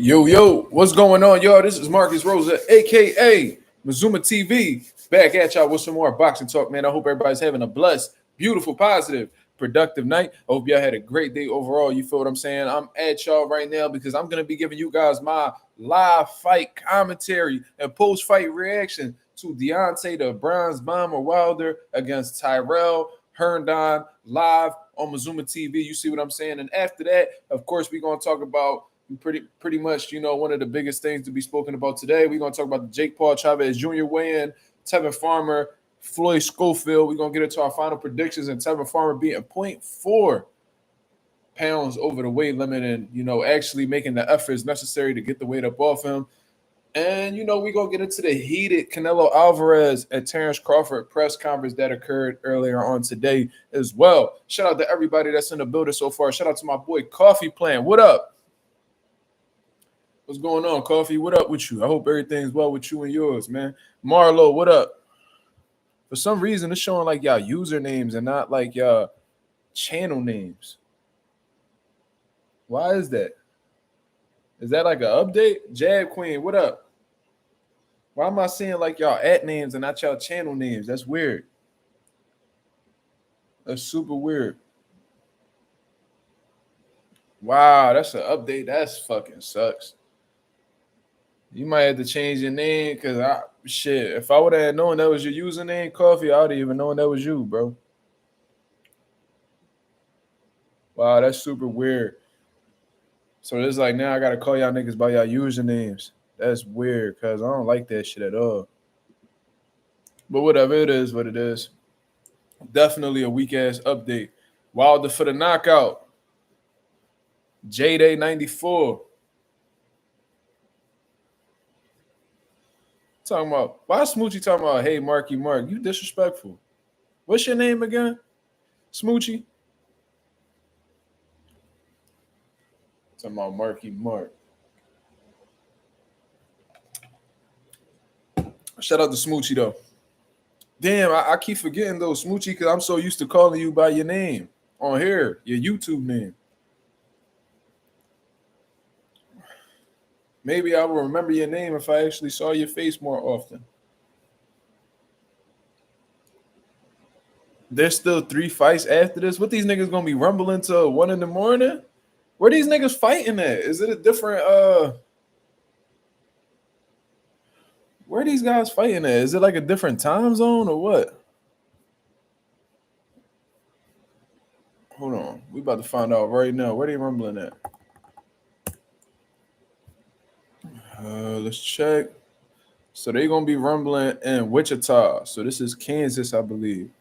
Yo, what's going on, y'all? This is Marcus Rosa, aka Mazuma TV, back at y'all with some more boxing talk, man. I hope everybody's having a blessed, beautiful, positive, productive night. I hope y'all had a great day overall. You feel what I'm saying? I'm at y'all right now because I'm gonna be giving you guys my live fight commentary and post-fight reaction to Deontay the Bronze Bomber Wilder against Tyrrell Herndon live on Mazuma TV. You see what I'm saying? And after that, of course, we're gonna talk about pretty much, one of the biggest things to be spoken about today. We're going to talk about the Jake Paul Chavez Jr. weigh-in, Tevin Farmer, Floyd Schofield. We're going to get into our final predictions, and Tevin Farmer being 0.4 pounds over the weight limit and, actually making the efforts necessary to get the weight up off him. And, we're going to get into the heated Canelo Alvarez and Terrence Crawford press conference that occurred earlier on today as well. Shout out to everybody that's in the building so far. Shout out to my boy Coffee Plan. What up? What's going on, Coffee? What up with you? I hope everything's well with you and yours, man. Marlo, what up? For some reason, it's showing like y'all usernames and not like y'all channel names. Why is that? Is that like an update? Jab Queen, what up? Why am I seeing like y'all at names and not y'all channel names? That's weird. That's super weird. Wow, that's an update. That's fucking sucks. You might have to change your name because if I would have known that was your username, Coffee, I would have even known that was you, bro. Wow, that's super weird. So it's like now I gotta call y'all niggas by y'all usernames. That's weird because I don't like that shit at all. But whatever, it is what it is. Definitely a weak ass update. Wilder for the knockout. J-Day 94. Talking about why Smoochie talking about hey Marky Mark, you disrespectful. What's your name again? Smoochie? Talking about Marky Mark. Shout out to Smoochie though. Damn, I keep forgetting though, Smoochie, because I'm so used to calling you by your name on here, your YouTube name. Maybe I will remember your name if I actually saw your face more often. There's still 3 fights after this. What these niggas gonna be rumbling till 1 in the morning? Where these niggas fighting at? Is it a different where are these guys fighting at? Is it like a different time zone or what? Hold on. We about to find out right now. Where they rumbling at? Let's check. So they're gonna be rumbling in Wichita. So this is Kansas, I believe.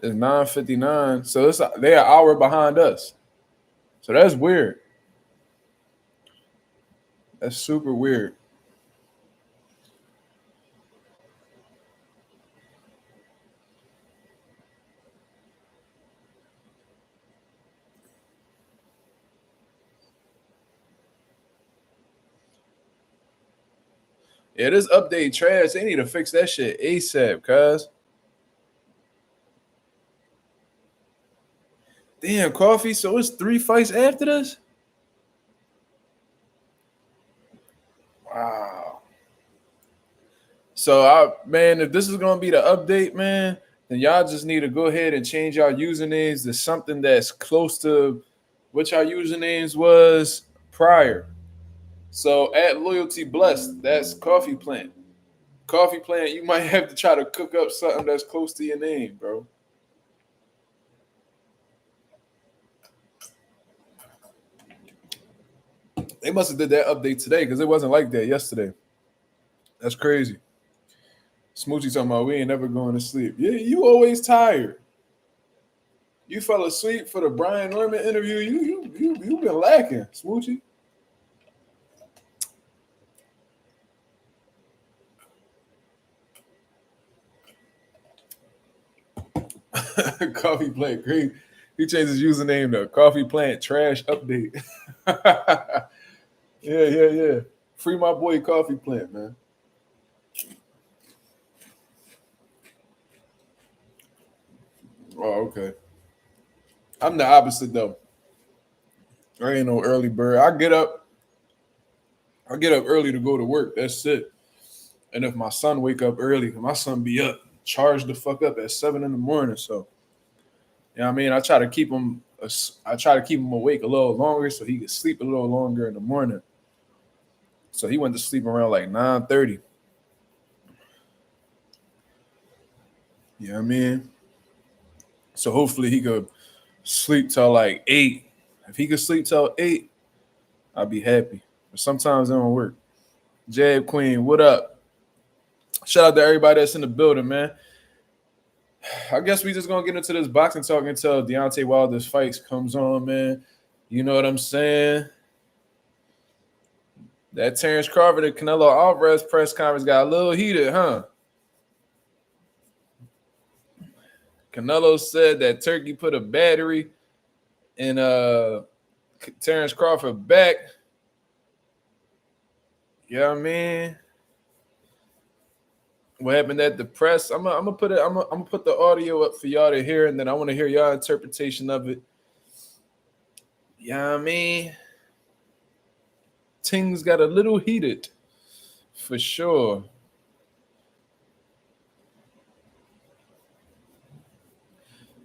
It's 9:59. So they're an hour behind us. So that's weird. That's super weird. Yeah, this update trash. They need to fix that shit ASAP, cuz. Damn, Coffee. So it's 3 fights after this? Wow. So, man, if this is going to be the update, man, then y'all just need to go ahead and change y'all usernames to something that's close to what y'all usernames was prior. So at Loyalty Blessed, that's Coffee Plant. Coffee Plant, you might have to try to cook up something that's close to your name, bro. They must have did that update today because it wasn't like that yesterday. That's crazy. Smoochie talking about we ain't never going to sleep. Yeah, you always tired. You fell asleep for the Brian Norman interview. You been lacking, Smoochie. Coffee Plant, great. He changed his username to Coffee Plant Trash Update. Yeah. Free my boy Coffee Plant, man. Oh, okay. I'm the opposite though. I ain't no early bird. I get up early to go to work. That's it. And if my son wake up early, my son be up, charged the fuck up at 7 in the morning. So, you know what I mean? I try to keep him awake a little longer so he can sleep a little longer in the morning. So he went to sleep around like 9:30. You know what I mean? So hopefully he could sleep till like 8. If he could sleep till 8, I'll be happy. But sometimes it don't work. Jab Queen, what up? Shout out to everybody that's in the building, man. I guess we just gonna get into this boxing talk until Deontay Wilder's fights comes on, man. You know what I'm saying? That Terrence Crawford and Canelo Alvarez press conference got a little heated, huh? Canelo said that Turkey put a battery in Terrence Crawford back. You know what I mean? What happened at the press? I'm gonna put the audio up for y'all to hear, and then I want to hear y'all interpretation of it. You know what I mean? Things got a little heated, for sure.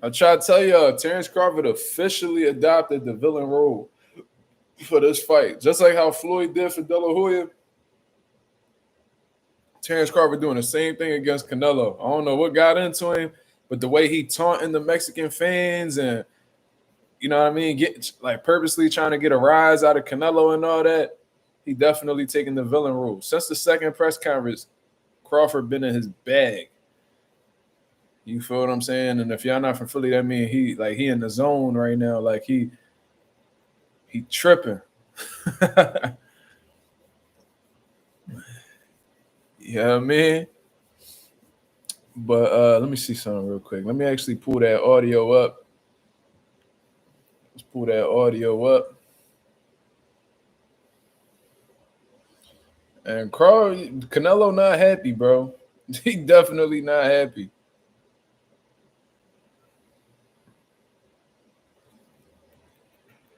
I try to tell y'all, Terrence Crawford officially adopted the villain role for this fight. Just like how Floyd did for De La Hoya, Terrence Crawford doing the same thing against Canelo. I don't know what got into him, but the way he taunting the Mexican fans and, you know what I mean, get like purposely trying to get a rise out of Canelo and all that, he definitely taking the villain role. Since the second press conference, Crawford been in his bag. You feel what I'm saying? And if y'all not from Philly, that means he in the zone right now. Like he tripping. Yeah, what I mean? But let me see something real quick. Let me actually pull that audio up. Let's pull that audio up. And Canelo not happy, bro. He definitely not happy.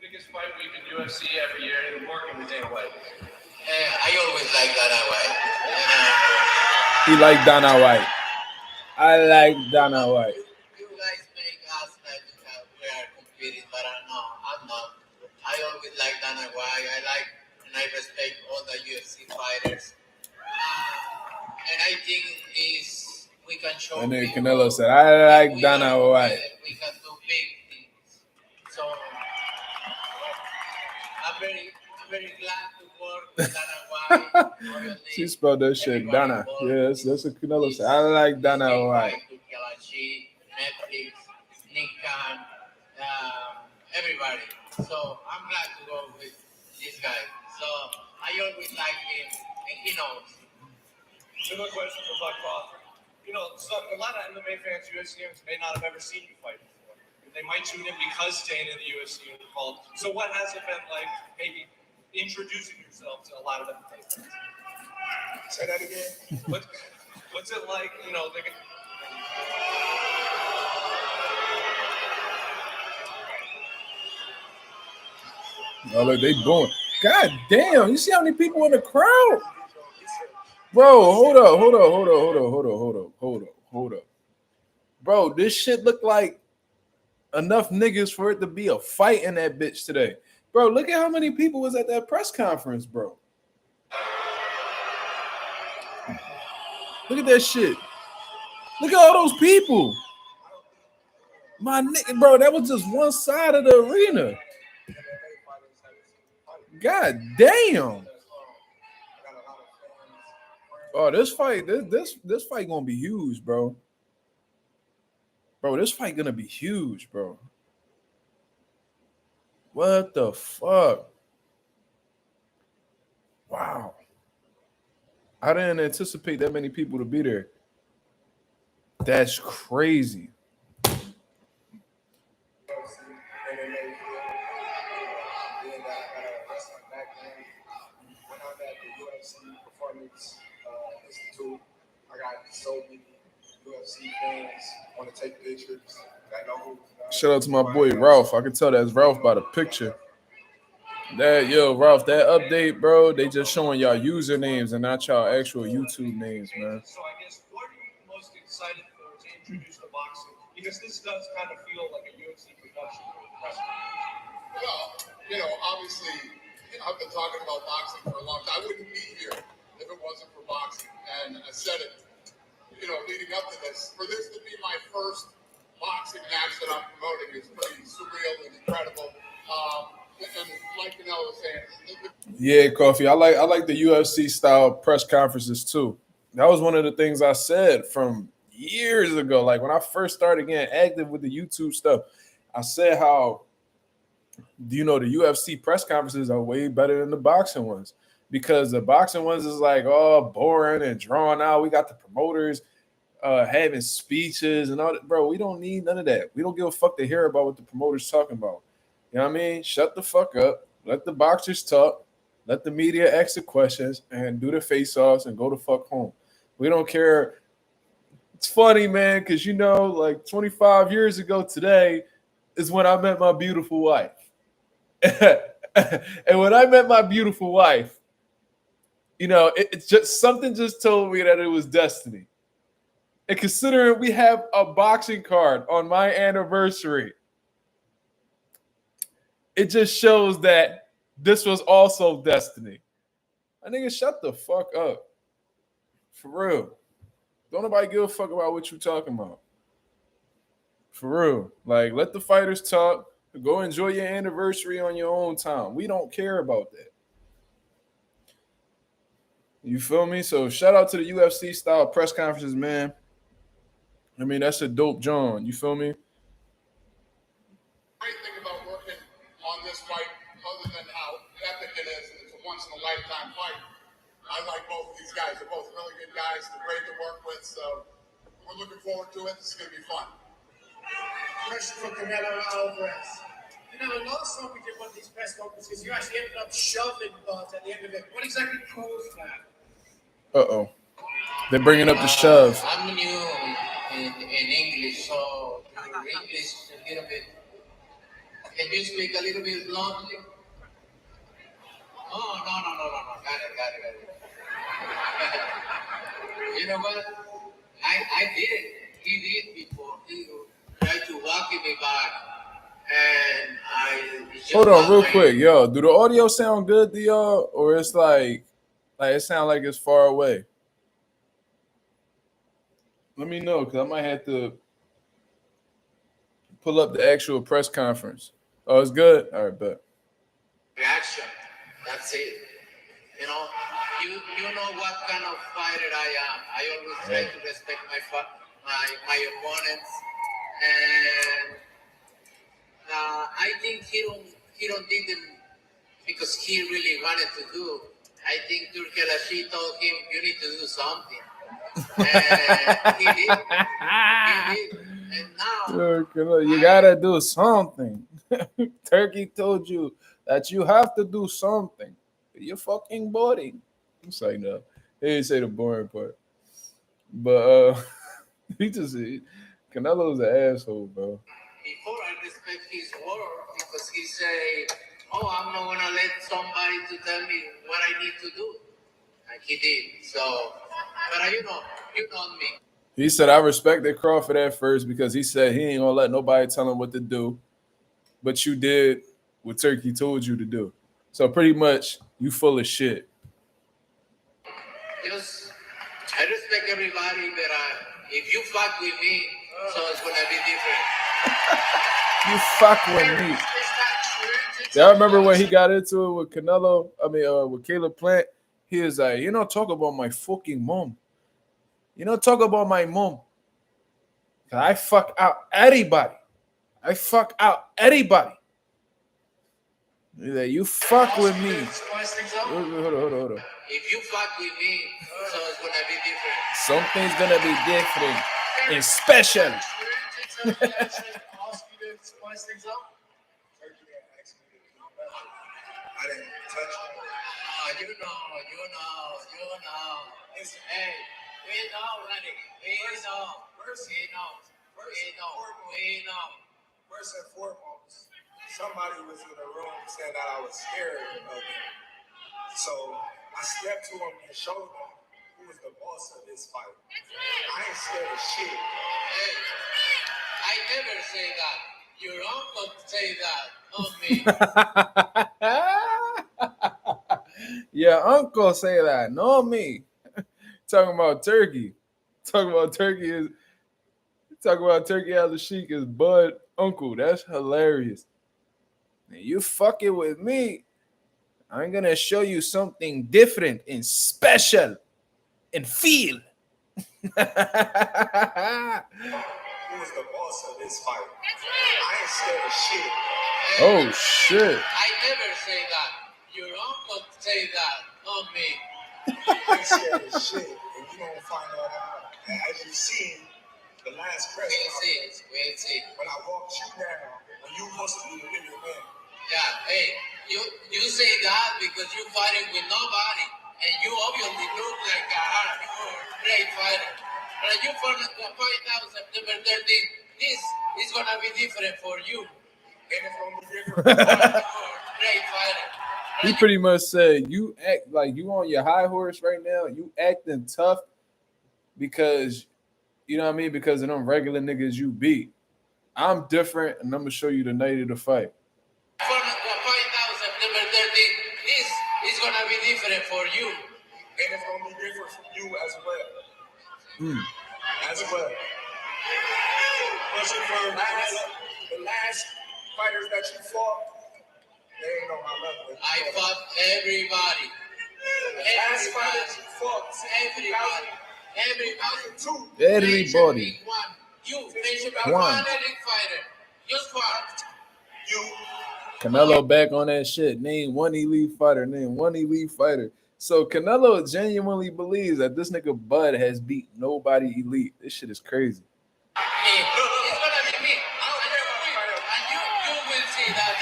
Biggest fight week in UFC every year, and working with Dana White. I always like Dana White. He like Dana White. I like Dana White. You guys make us like we are competing, but I'm not. I always like Dana White. I like and I respect all the UFC fighters. And I think we can show. And then Canelo said, "I like Dana White." We can do big things. So I'm very glad to work with Dana White. She spelled that shit Dana. Yes, that's what Canelo said. I like Dana White. Netflix, Nick Khan, everybody. So I'm glad to go with this guy. So I always like him, and he knows. Similar question for Buck Crawford. You know, a lot of MMA fans, UFC fans, may not have ever seen you fight before. They might tune in because Dana and the UFC are called. So what has it been like, maybe introducing yourself to a lot of them? Say that again. What's it like? You know, Oh, look, they booing. God damn, you see how many people in the crowd? Bro, hold up. Bro, this shit look like enough niggas for it to be a fight in that bitch today. Bro, look at how many people was at that press conference, bro. Look at that shit. Look at all those people. My nigga, bro, that was just one side of the arena. God damn. Oh, this fight gonna be huge, bro. Bro, this fight gonna be huge, bro. What the fuck? Wow. I didn't anticipate that many people to be there. That's crazy. I got so many UFC UFC fans want to take pictures. I know who. Shout out to my boy Ralph. I can tell that's Ralph by the picture. Ralph, that update, bro, they just showing y'all usernames and not y'all actual YouTube names, man. So I guess what are you most excited for to introduce the boxing? Because this does kind of feel like a UFC production. Well, obviously, I've been talking about boxing for a long time. I wouldn't be here if it wasn't for boxing. And I said it, leading up to this. For this to be my first boxing match that I'm promoting is pretty surreal and incredible. And like Canelo was saying, yeah, Coffee. I like the UFC style press conferences too. That was one of the things I said from years ago. Like when I first started getting active with the YouTube stuff, I said how the UFC press conferences are way better than the boxing ones because the boxing ones is like boring and drawn out. We got the promoters having speeches and all that. Bro, we don't need none of that. We don't give a fuck to hear about what the promoters talking about. You know what I mean? Shut the fuck up. Let the boxers talk. Let the media ask the questions and do the face-offs and go the fuck home. We don't care. It's funny, man, because like 25 years ago today is when I met my beautiful wife. And when I met my beautiful wife, it's just something just told me that it was destiny. And considering we have a boxing card on my anniversary, it just shows that this was also destiny. I nigga, shut the fuck up. For real. Don't nobody give a fuck about what you talking about. For real. Like, let the fighters talk. Go enjoy your anniversary on your own time. We don't care about that. You feel me? So shout out to the UFC style press conferences, man. I mean, that's a dope John. You feel me? Great thing about working on this fight, other than how epic it is, and it's a once-in-a-lifetime fight. I like both of these guys. They're both really good guys. They're great to work with, so we're looking forward to it. This is going to be fun. Question for Canelo Alvarez. Last time we did one of these press conferences, you actually ended up shoving Bart at the end of it. What exactly caused that? Uh-oh. They're bringing up the shove. I'm new in English, so your English is a little bit. Can you speak a little bit bluntly? Oh, no. Got it. You know what? I did it. He did before. He tried to walk me back. And I hold on real quick, yo. Do the audio sound good to y'all? Or it's like it sound like it's far away? Let me know, because I might have to pull up the actual press conference. Oh, it's good? All right, bet. Reaction. That's it. You know what kind of fighter I am. I always try to respect my opponents, and I think he don't did them because he really wanted to do. I think Turkey told him you need to do something, and he did. And now You gotta do something. Turkey told you that you have to do something. You're fucking boring. It's like, no. He didn't say the boring part. But Canelo's an asshole, bro. Before I respect his word because he say, "Oh, I'm not gonna let somebody to tell me what I need to do," and he did. So, but you know me. He said, "I respected Crawford at first because he said he ain't gonna let nobody tell him what to do, but you did what Turkey told you to do. So pretty much, you full of shit." Just, I respect everybody, but if you fuck with me, so it's gonna be different. You fuck with me. Y'all remember when he got into it with Canelo? With Caleb Plant? He was like, talk about my fucking mom. Talk about my mom. I fuck out anybody. You fuck with me. Hold on. If you fuck with me, so it's gonna be different. Something's gonna be different and special. I didn't touch it. You know. Hey, we know, buddy. We know. First and foremost, somebody was in the room saying that I was scared of him. So I stepped to him and showed him who was the boss of this fight. I ain't scared of shit. Hey, I never say that. Your uncle say that, not me. Your uncle say that, not me. Talking about Turkey. Talking about Turkey as a Sheik is Bud uncle. That's hilarious. And you fucking with me, I'm gonna show you something different and special and feel. Who was the boss of this fight? I ain't scared of shit. Oh shit. I never say that. Your uncle say that, not me. I ain't scared of shit, and you don't find that out. And as you see, the last press We'll see. when I walked you down, when you supposed to be the bigger man. Yeah, hey, you say that because you're fighting with nobody, and you obviously look like a hardcore great fighter. But you fight now September 13th, this is gonna be different for you. And it's gonna be different. Hardcore great fighter. He pretty much said you act like you on your high horse right now. You acting tough because you know what I mean, because of them regular niggas you beat. I'm different, and I'm gonna show you the night of the fight. For the fight now September 13th, this is gonna be different for you. And it's gonna be different from you as well. As well. The last fighters that you fought, they ain't on my level. I fought everybody. The last fighters you fought, Everybody. You mentioned One. one elite fighter. Just fought. you. Canelo back on that shit. Name one elite fighter. So Canelo genuinely believes that this nigga Bud has beat nobody elite. This shit is crazy. Hey, it's gonna be me. And you will see that.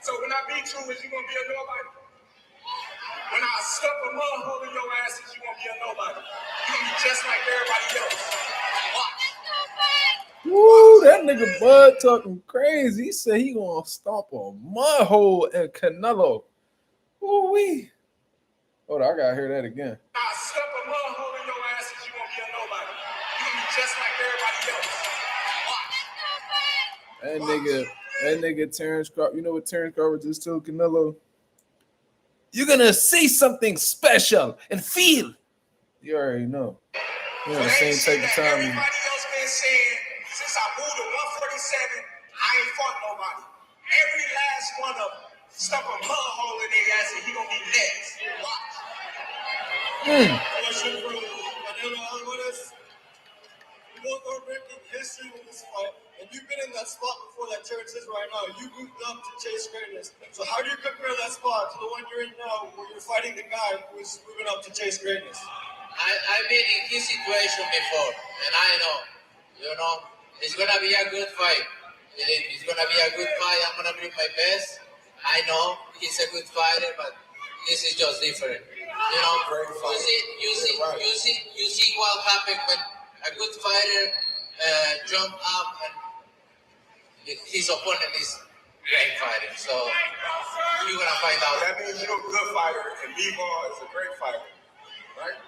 So when I beat you, is you gonna be a nobody? When I stuff a mud hole in your ass, is you gonna be a nobody? You gonna be just like everybody else. Watch. Woo, that nigga Bud talking crazy. He said he gonna stomp a mud hole in Canelo. Woo wee. Hold on, I gotta hear that again. I stuff a mud hole in your ass, is you gonna be a nobody? You gonna be just like everybody else. Watch. That nigga Terrence Crawford. You know what Terrence Crawford just told Canelo? You're gonna see something special and feel. You already know. You know the same type of time. Everybody else been saying since I moved to 147, I ain't fought nobody. Every last one of them stuck a mud hole in their ass, and he gonna be next. Watch. Question for Canelo Alvarez. You both are making history with this fight, and you've been in that spot before that Terrence is right now. You moved up to chase greatness. So how do you compare that spot to the one you're in now, where you're fighting the guy who's moving up to chase greatness? I've been in his situation before, and I know, it's gonna be a good fight. It's gonna be a good fight. I'm gonna bring my best. I know he's a good fighter, but this is just different. You see what happened when a good fighter jump up and his opponent is great fighter. So you're gonna find out. That means you're a good fighter, and B-Ball is a great fighter, right?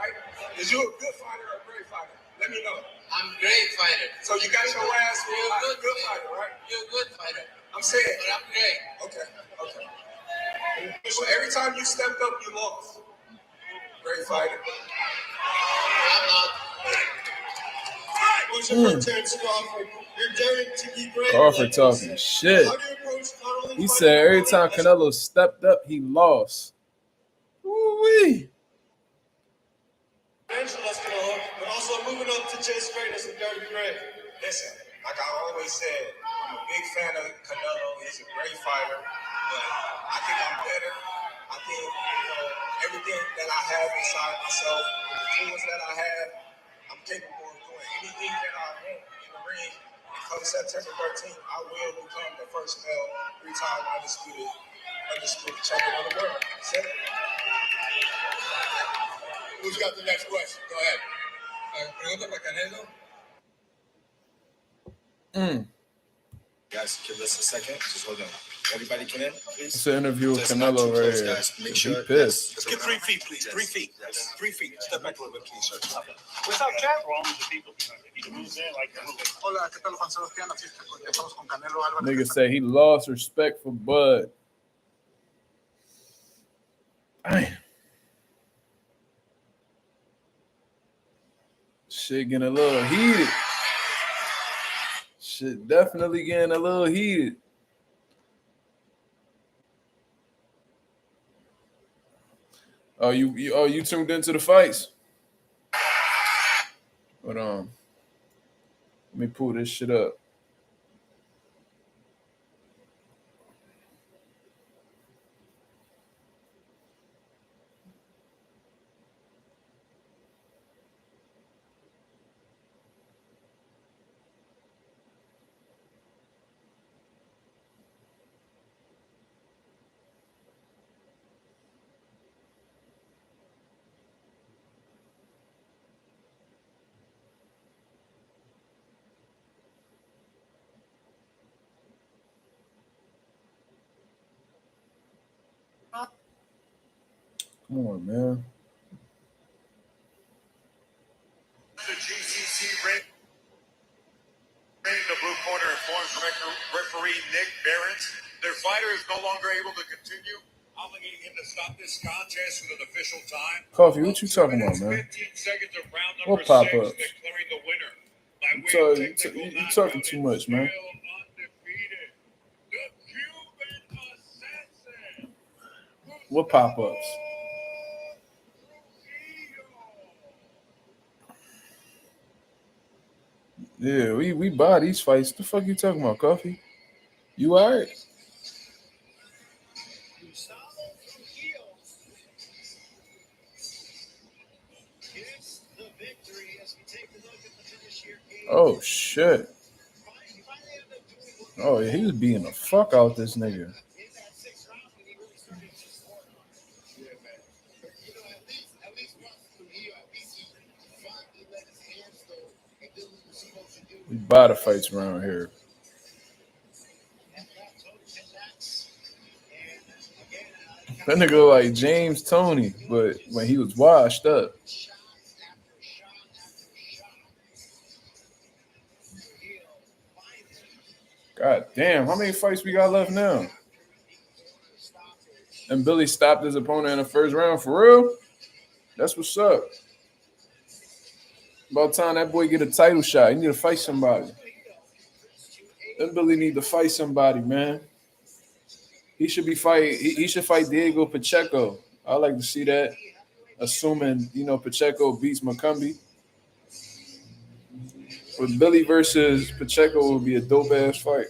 Right? Is you a good fighter or a great fighter? Let me know. I'm a great fighter. So you got your ass You're whooped by a a good fighter, right? You're a good fighter. I'm saying. But I'm great. Okay. So every time you stepped up, you lost. Great fighter. I'm not. Question for Terrence Crawford. You're daring to be great. Crawford talking shit. How do you approach not only He fighting said every your time opponent, Canelo stepped up, he lost. Woo-wee. That's Canelo, but also moving up to chase greatness and dare to be great? Listen, like I always said, I'm a big fan of Canelo. He's a great fighter, but I think I'm better. I think everything that I have inside myself, the tools that I have, I'm capable of doing anything that I want in the ring. And come September 13th, I will become the first male 3-time undisputed champion of the world. Simple. Who's got the next question? Go ahead. Pregunta para Canelo. Guys, give us a second. Just hold on. Everybody can in, please. It's an interview with Just not Canelo too right close, here. guys. Make He sure. pissed. Let's get 3 feet, please. 3 feet. Yes. 3 feet. Step back a little bit, please, sir. What's up, Cap? Wrong with the people. He moves in like Hola, ¿qué tal, Juan Sebastián? Así estamos con Canelo Álvarez. Nigga say he lost respect for Bud. Damn. Shit getting a little heated. Shit definitely getting a little heated. Oh, you tuned into the fights? Hold on. Let me pull this shit up. Come on, man. The GCC ring. The blue corner informs referee Nick Barrett. Their fighter is no longer able to continue, obligating him to stop this contest with an official time. Coffee, what you talking about, man? 15 seconds of round What number 6, pop-ups? declaring the winner. By way of technical You knockout, talking too much, man. still undefeated. The Cuban assassin. What pop-ups? Yeah, we buy these fights. The fuck you talking about, Coffee? You alright? Oh shit. Oh yeah, he was beating the fuck out this nigga. We buy the fights around here. That nigga look like James Toney, but when he was washed up. God damn, how many fights we got left now? And Billy stopped his opponent in the first round for real? That's what's up. About time that boy get a title shot. He need to fight somebody. That Billy need to fight somebody, man. He should fight Diego Pacheco. I like to see that. Assuming, Pacheco beats Macumbi. But Billy versus Pacheco would be a dope ass fight.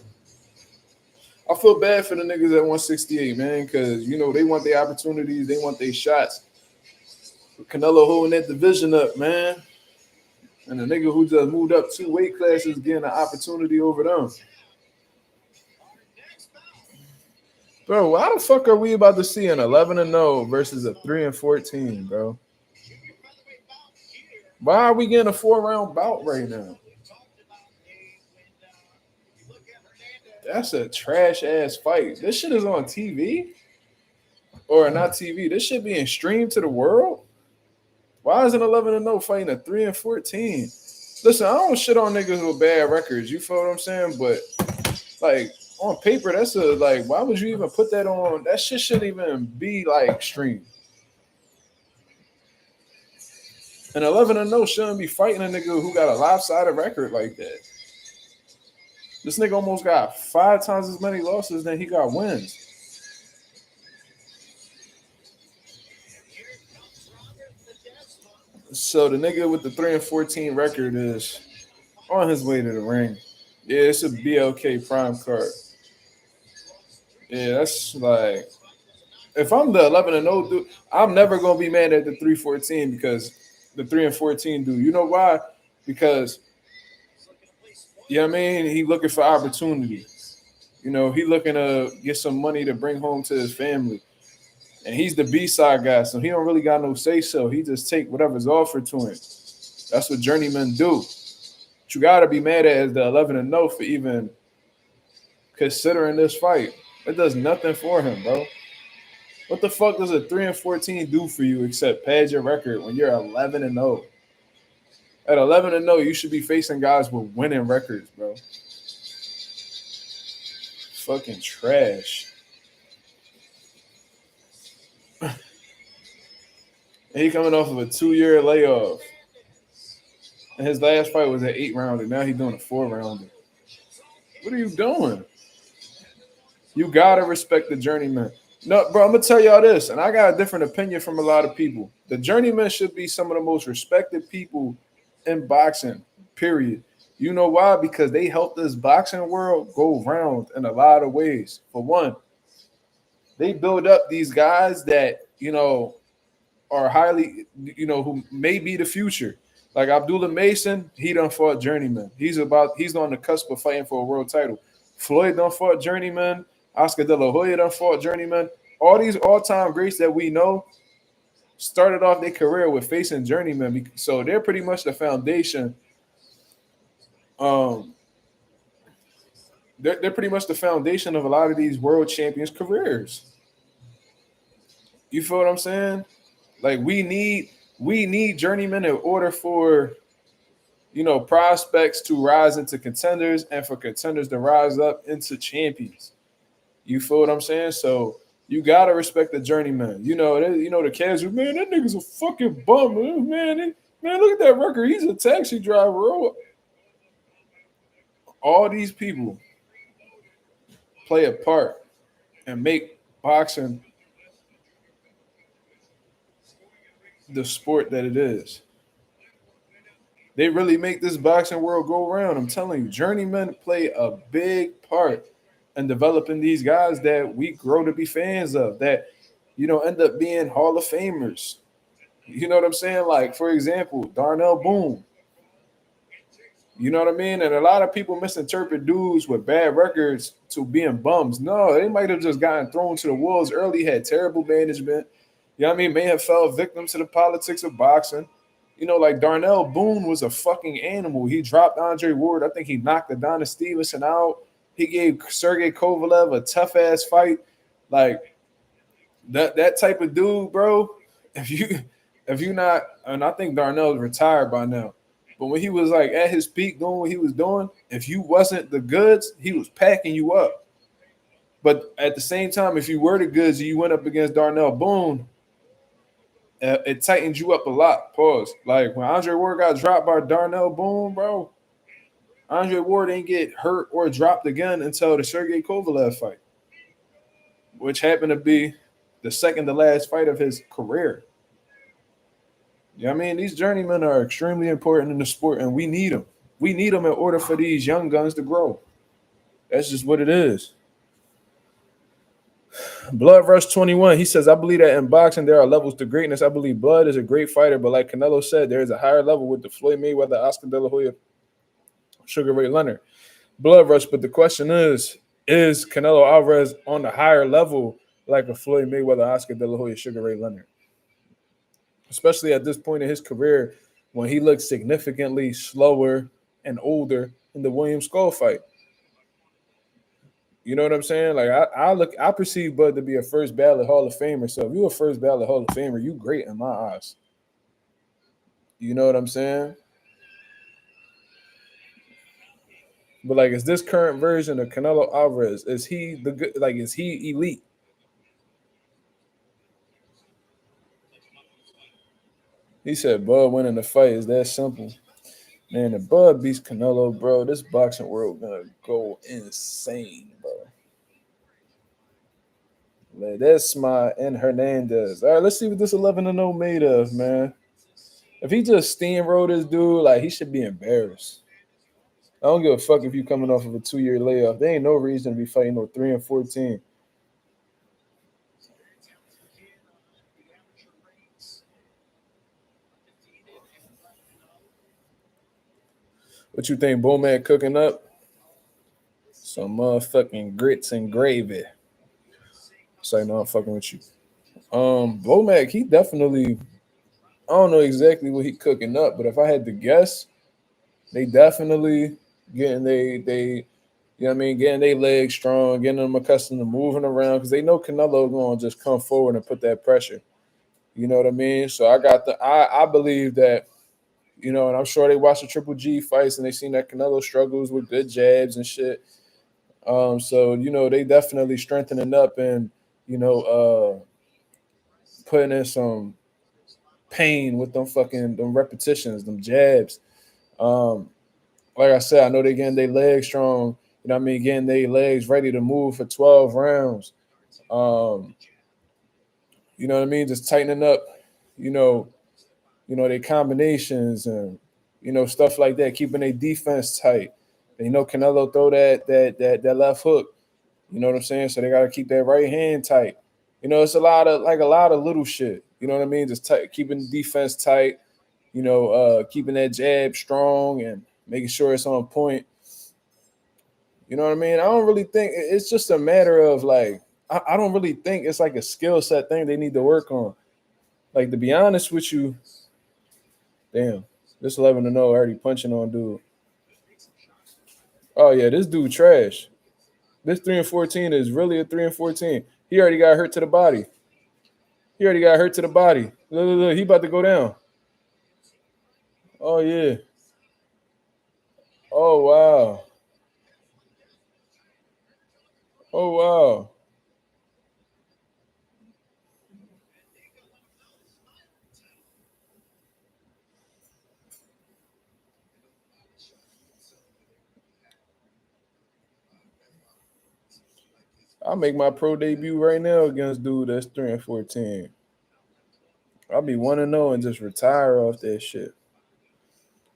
I feel bad for the niggas at 168, man, because they want their opportunities, they want their shots. Canelo holding that division up, man. And the nigga who just moved up 2 weight classes getting an opportunity over them. Bro, how the fuck are we about to see an 11-0 versus a 3-14, bro? Why are we getting a 4-round bout right now? That's a trash ass fight. This shit is on TV? Or not TV. This shit being streamed to the world? Why is an 11-0 fighting a 3-14? Listen, I don't shit on niggas with bad records. You feel what I'm saying? But on paper, that's why would you even put that on? That shit shouldn't even be streamed. An 11-0 shouldn't be fighting a nigga who got a lopsided record like that. This nigga almost got 5 times as many losses than he got wins. So the nigga with the 3-14 record is on his way to the ring. Yeah, it's a BLK prime card. Yeah, that's if I'm the 11-0 dude, I'm never gonna be mad at the 3-14 because the 3-14 dude. You know why? Because he looking for opportunity. He looking to get some money to bring home to his family. And he's the B-side guy, so he don't really got no say-so. He just take whatever's offered to him. That's what journeymen do. What you gotta be mad at is the 11-0 for even considering this fight. It does nothing for him, bro. What the fuck does a 3-14 do for you except pad your record when you're 11-0? At 11-0, you should be facing guys with winning records, bro. Fucking trash. And he coming off of a 2-year layoff. And his last fight was an 8-rounder. Now he's doing a 4-rounder. What are you doing? You gotta respect the journeyman. No, bro, I'm gonna tell y'all this, and I got a different opinion from a lot of people. The journeyman should be some of the most respected people in boxing, period. You know why? Because they helped this boxing world go round in a lot of ways. For one, they build up these guys that, are highly, who may be the future. Like Abdullah Mason, he done fought journeyman. He's on the cusp of fighting for a world title. Floyd done fought journeyman. Oscar De La Hoya done fought journeyman. All these all-time greats that we know started off their career with facing journeymen. So they're pretty much the foundation. They're pretty much the foundation of a lot of these world champions' careers. You feel what I'm saying? Like we need journeymen in order for prospects to rise into contenders and for contenders to rise up into champions. You feel what I'm saying? So you gotta respect the journeyman. The casual man, that nigga's a fucking bum, man. Man, look at that record. He's a taxi driver. All these people play a part and make boxing the sport that it is. They really make this boxing world go around. I'm telling you, journeymen play a big part in developing these guys that we grow to be fans of, that end up being Hall of Famers. You know what I'm saying? Like, for example, Darnell Boone. You know what I mean? And a lot of people misinterpret dudes with bad records to being bums. No, they might have just gotten thrown to the wolves early, had terrible management. You know what I mean? May have fell victim to the politics of boxing. Like Darnell Boone was a fucking animal. He dropped Andre Ward. I think he knocked Adonis Stevenson out. He gave Sergey Kovalev a tough-ass fight. Like, that type of dude, bro, if you not, and I think Darnell's retired by now, but when he was like at his peak doing what he was doing, if you wasn't the goods, he was packing you up. But at the same time, if you were the goods and you went up against Darnell Boone, it tightened you up a lot. Pause. Like when Andre Ward got dropped by Darnell Boone, bro, Andre Ward didn't get hurt or dropped again until the Sergey Kovalev fight, which happened to be the second to last fight of his career. Yeah, I mean, these journeymen are extremely important in the sport, and we need them. We need them in order for these young guns to grow. That's just what it is. Blood Rush 21, he says, I believe that in boxing there are levels to greatness. I believe Blood is a great fighter, but like Canelo said, there is a higher level with the Floyd Mayweather, Oscar De La Hoya, Sugar Ray Leonard. Blood Rush, but the question is Canelo Alvarez on the higher level like a Floyd Mayweather, Oscar De La Hoya, Sugar Ray Leonard? Especially at this point in his career when he looks significantly slower and older in the William Skull fight. You know what I'm saying? Like I perceive Bud to be a first ballot Hall of Famer. So if you're a first ballot Hall of Famer, you great in my eyes. You know what I'm saying? But like, is this current version of Canelo Alvarez, is he the good? Like, is he elite? He said Bud winning the fight is that simple. Man, if Bud beats Canelo, bro, this boxing world gonna go insane, bro. Like, that's my and Hernandez. All right, let's see what this 11-0 made of, man. If he just steamrolled this dude, like, he should be embarrassed. I don't give a fuck if you coming off of a 2-year layoff. There ain't no reason to be fighting no 3-14. What you think, Bowman cooking up? Some motherfucking grits and gravy. Say no, I'm fucking with you. Bomac, he definitely don't know exactly what he cooking up, but if I had to guess, they definitely getting they you know what I mean, getting their legs strong, getting them accustomed to moving around because they know Canelo going to just come forward and put that pressure. You know what I mean? So I believe that, you know, and I'm sure they watched the Triple G fights and they seen that Canelo struggles with good jabs and shit. So you know they definitely strengthening up and you know putting in some pain with them repetitions, them jabs. Um, like I said, I know they getting their legs strong. You know what I mean? Getting their legs ready to move for 12 rounds. Um, you know what I mean? Just tightening up, you know, their combinations and stuff like that, keeping their defense tight. They know Canelo throw that left hook. You know what I'm saying? So they gotta keep that right hand tight. You know, it's a lot of little shit. You know what I mean? Just keeping the defense tight. You know, keeping that jab strong and making sure it's on point. You know what I mean? I don't really think it's just a matter of like I don't really think it's like a skill set thing they need to work on. Like to be honest with you, damn, this 11-0 already punching on dude. Oh yeah, this dude trash. This 3-14 is really a 3-14. He already got hurt to the body. He already got hurt to the body. Look, he about to go down. Oh yeah. Oh wow. Oh wow. I'll make my pro debut right now against dude that's 3-14. I'll be 1-0 and just retire off that shit.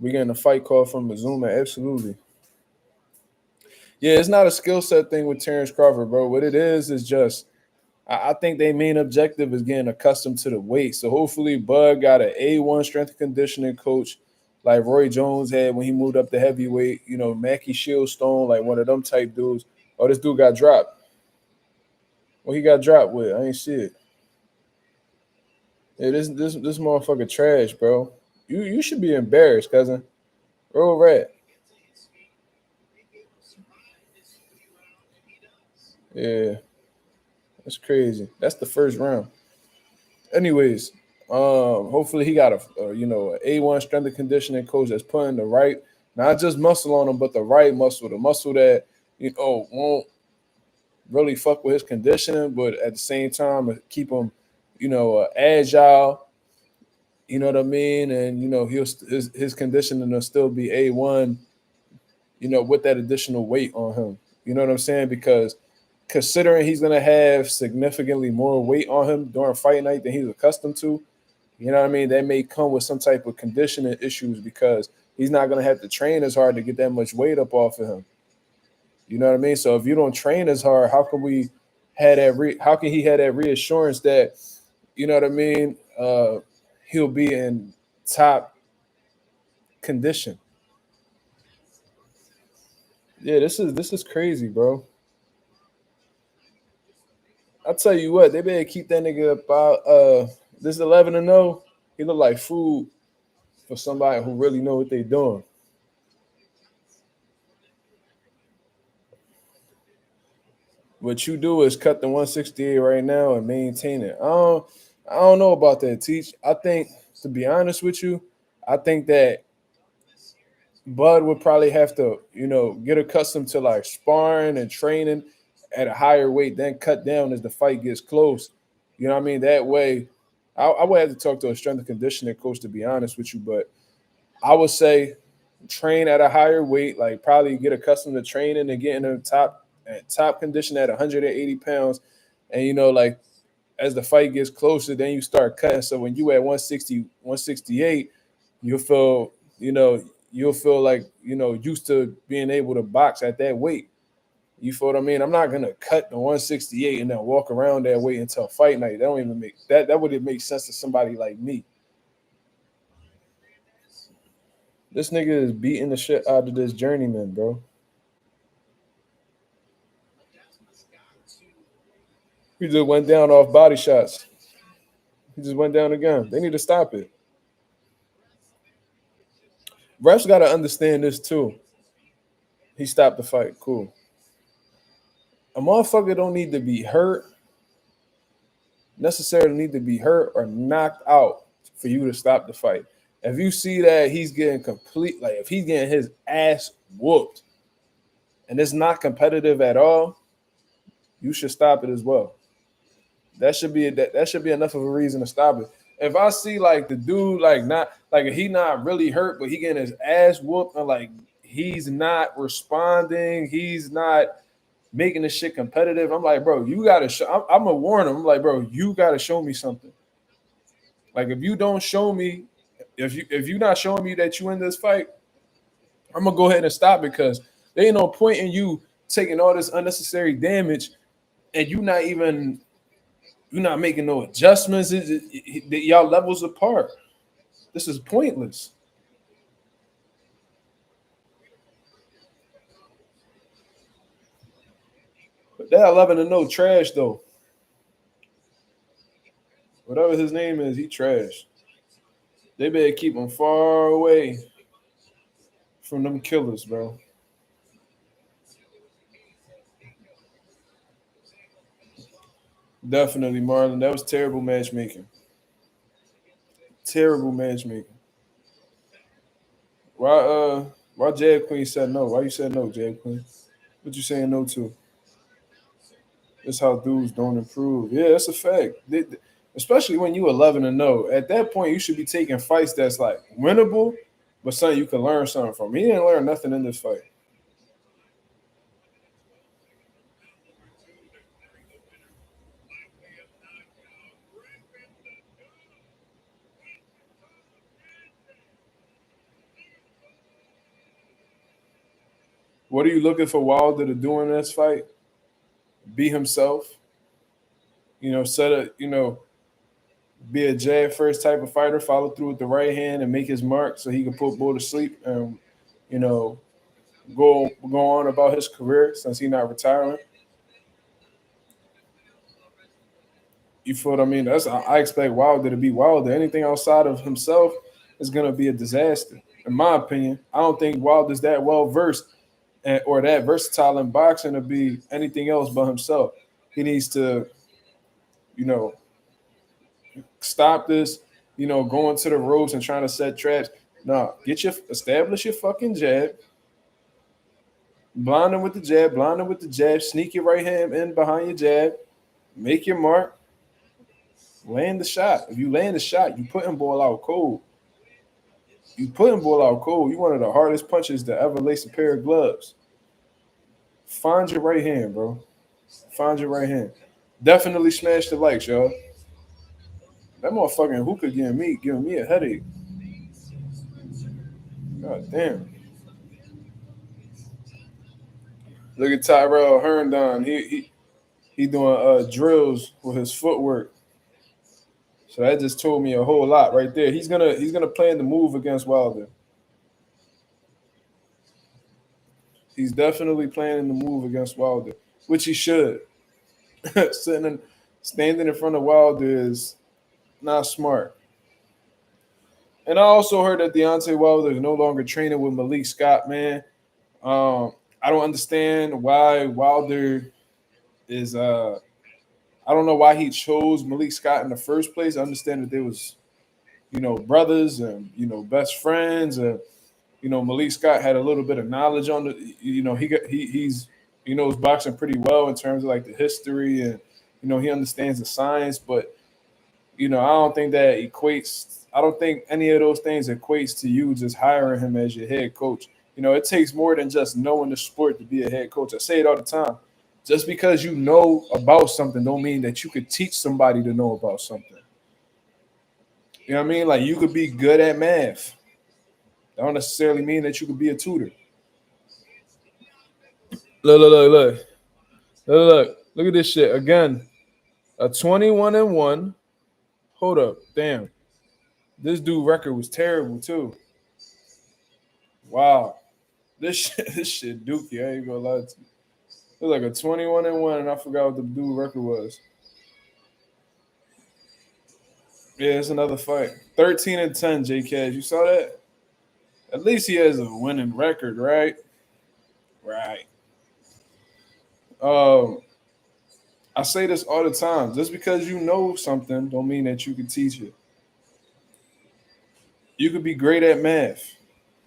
We getting a fight call from Mazuma, absolutely. Yeah, it's not a skill set thing with Terrence Crawford, bro. What it is just I think their main objective is getting accustomed to the weight. So hopefully Bud got an A1 strength and conditioning coach like Roy Jones had when he moved up to heavyweight, you know, Mackie Shieldstone, like one of them type dudes. Oh, this dude got dropped. What he got dropped with? I ain't see it. Yeah, this motherfucker trash, bro. You should be embarrassed, cousin. Roll rat. Yeah, that's crazy. That's the first round. Anyways, hopefully he got a A1 strength and conditioning coach that's putting the right, not just muscle on him, but the right muscle, the muscle that won't really fuck with his conditioning, but at the same time keep him, agile. You know what I mean? And his conditioning will still be A1. With that additional weight on him. You know what I'm saying? Because considering he's gonna have significantly more weight on him during fight night than he's accustomed to, you know what I mean? That may come with some type of conditioning issues because he's not gonna have to train as hard to get that much weight up off of him. You know what I mean? So if you don't train as hard, how can we have that? How can he have that reassurance that you know what I mean? He'll be in top condition. Yeah, this is crazy, bro. I'll tell you what, they better keep that nigga about this 11-0. He look like food for somebody who really know what they doing. What you do is cut the 168 right now and maintain it. I don't know about that, Teach. I think, to be honest with you, I think that Bud would probably have to, get accustomed to like sparring and training at a higher weight, then cut down as the fight gets close. You know what I mean? That way, I would have to talk to a strength and conditioning coach to be honest with you, but I would say train at a higher weight, like probably get accustomed to training and getting in top condition at 180 pounds. And like as the fight gets closer, then you start cutting. So when you at 160, 168, you'll feel, you'll feel like, used to being able to box at that weight. You feel what I mean? I'm not gonna cut the 168 and then walk around that weight until fight night. That don't even make that wouldn't make sense to somebody like me. This nigga is beating the shit out of this journeyman, bro. He just went down off body shots. He just went down again. They need to stop it. Refs got to understand this too. He stopped the fight. Cool. A motherfucker don't need to be hurt, necessarily need to be hurt or knocked out for you to stop the fight. If you see that he's getting complete, like if he's getting his ass whooped and it's not competitive at all, you should stop it as well. That should be enough of a reason to stop it. If I see like the dude like not like he not really hurt, but he getting his ass whooped and like he's not responding, he's not making this shit competitive. I'm like, bro, you gotta show. I'm gonna warn him. I'm like, bro, you gotta show me something. Like if you don't show me, if you not showing me that you in this fight, I'm gonna go ahead and stop because there ain't no point in you taking all this unnecessary damage and you're not making no adjustments. Y'all levels apart. This is pointless. But that 11-0 trash though. Whatever his name is, he trash. They better keep him far away from them killers, bro. Definitely, Marlon. That was terrible matchmaking. Terrible matchmaking. Why Jab Queen said no? Why you said no, Jab Queen? What you saying no to? That's how dudes don't improve. Yeah, that's a fact. Especially when you 11-0. At that point, you should be taking fights that's like winnable, but something you can learn something from. He didn't learn nothing in this fight. What are you looking for Wilder to do in this fight? Be himself. Be a jab first type of fighter, follow through with the right hand and make his mark so he can put Bull to sleep and, you know, go on about his career since he's not retiring. You feel what I mean? I expect Wilder to be Wilder. Anything outside of himself is gonna be a disaster, in my opinion. I don't think Wilder's that well versed or that versatile in boxing to be anything else but himself. He needs to, you know, stop this, going to the ropes and trying to set traps. No, establish your fucking jab, blind him with the jab, sneak your right hand in behind your jab, make your mark, land the shot. If you land the shot, you putting ball out cold. You putting ball out cold. You one of the hardest punches to ever lace a pair of gloves. Find your right hand, bro. Find your right hand. Definitely smash the likes, y'all. That motherfucking hookah giving me a headache. God damn. Look at Tyrrell Herndon. He doing drills with his footwork. So that just told me a whole lot right there. He's gonna plan the move against Wilder. He's definitely planning the move against Wilder, which he should. Standing in front of Wilder is not smart. And I also heard that Deontay Wilder is no longer training with Malik Scott, man. I don't understand why Wilder is I don't know why he chose Malik Scott in the first place. I understand that there was, brothers and best friends and Malik Scott had a little bit of knowledge on the he knows boxing pretty well in terms of like the history and he understands the science, but I don't think any of those things equates to you just hiring him as your head coach. It takes more than just knowing the sport to be a head coach. I say it all the time. Just because you know about something don't mean that you could teach somebody to know about something. You know what I mean? Like you could be good at math. That don't necessarily mean that you could be a tutor. Look at this shit. Again, a 21-1. Hold up. Damn. This dude record was terrible too. Wow. This shit dookie. I ain't gonna lie to you. It was like a 21-1, and I forgot what the dude record was. Yeah, it's another fight. 13-10, J Cash. You saw that? At least he has a winning record, right? Right. Um, I say this all the time. Just because you know something don't mean that you can teach it. You could be great at math,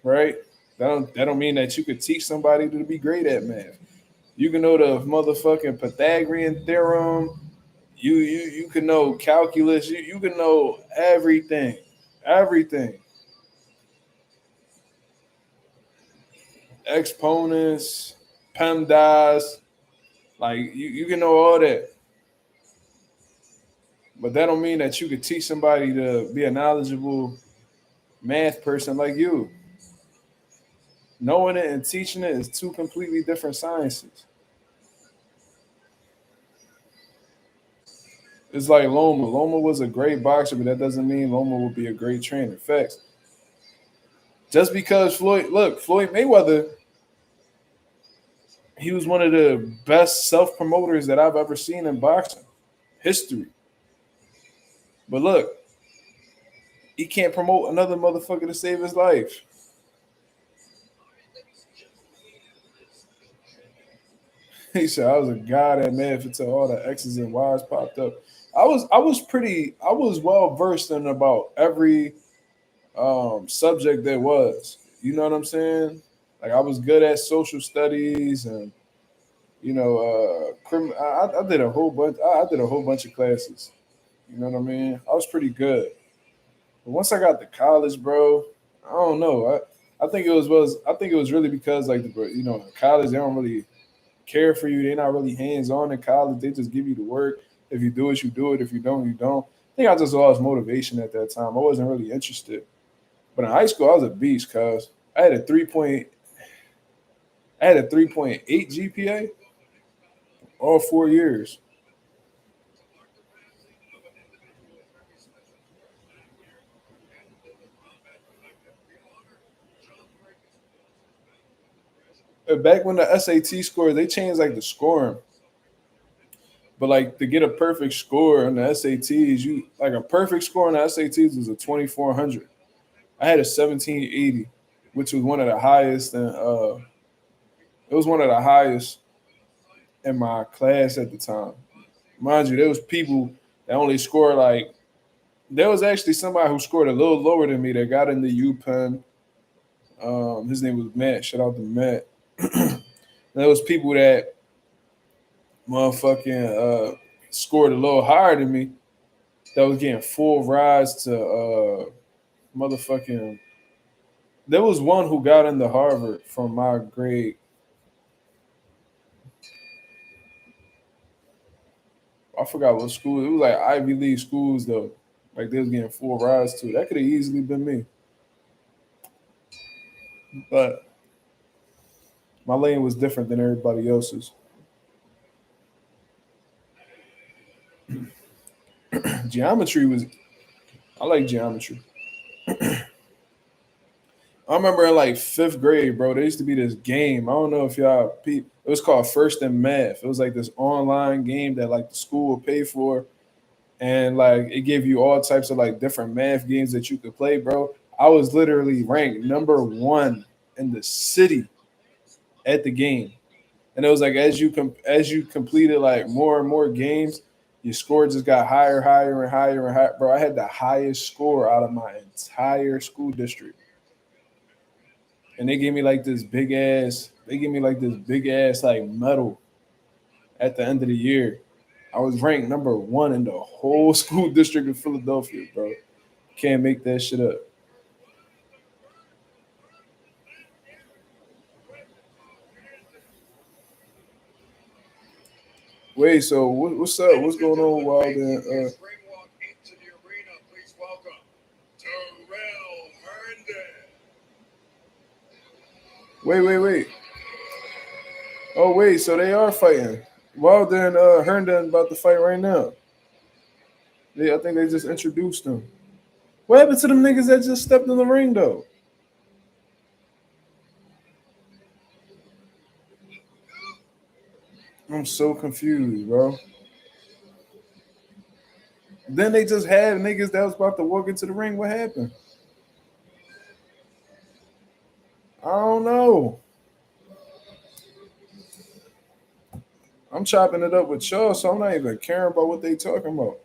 right? That don't mean that you could teach somebody to be great at math. You can know the motherfucking Pythagorean theorem. You can know calculus. You can know everything, everything. Exponents, PEMDAS, like you can know all that. But that don't mean that you could teach somebody to be a knowledgeable math person like you. Knowing it and teaching it is two completely different sciences. It's like Loma. Loma was a great boxer, but that doesn't mean Loma will be a great trainer. Facts. Just because Floyd Mayweather, he was one of the best self promoters that I've ever seen in boxing history. But look, he can't promote another motherfucker to save his life. He said I was a god at math until all the X's and Y's popped up. I was well versed in about every subject there was. You know what I'm saying? Like I was good at social studies and I did a whole bunch. I did a whole bunch of classes. You know what I mean? I was pretty good. But once I got to college, bro, I don't know. I think it was really because like in college they don't really care for you. They're not really hands on in college. They just give you the work. If you do it, you do it. If you don't, you don't. I think I just lost motivation at that time. I wasn't really interested. But in high school, I was a beast, cuz I had a 3.8 GPA all 4 years. Back when the SAT scores, they changed like the scoring. But like to get a perfect score on the SATs, you like a perfect score on the SATs was a 2400. I had a 1780, which was one of the highest and it was one of the highest in my class at the time. Mind you, there was people that only scored like there was actually somebody who scored a little lower than me that got in the UPenn. His name was Matt. Shout out to Matt. There was people that motherfucking scored a little higher than me that was getting full rides to motherfucking. There was one who got into Harvard from my grade. I forgot what school. It was like Ivy League schools though. Like they was getting full rides to. That could have easily been me. But my lane was different than everybody else's. Geometry was. I like geometry. I remember in like fifth grade, bro. There used to be this game. I don't know if it was called First in Math. It was like this online game that like the school would pay for, and like it gave you all types of like different math games that you could play, bro. I was literally ranked number one in the city at the game, and it was like as you completed like more and more games, your score just got higher, higher, and higher and higher. Bro, I had the highest score out of my entire school district, and they gave me like this big ass. They gave me like this big ass like medal at the end of the year. I was ranked number one in the whole school district of Philadelphia, bro. Can't make that shit up. Wait, so what's up? What's going on, Wild? And Please welcome Tyrrell Herndon. wait. Oh wait, so they are fighting. Wild and Herndon about to fight right now. I think they just introduced them. What happened to them niggas that just stepped in the ring though? I'm so confused, bro. Then they just had niggas that was about to walk into the ring. What happened? I don't know. I'm chopping it up with y'all, so I'm not even caring about what they talking about.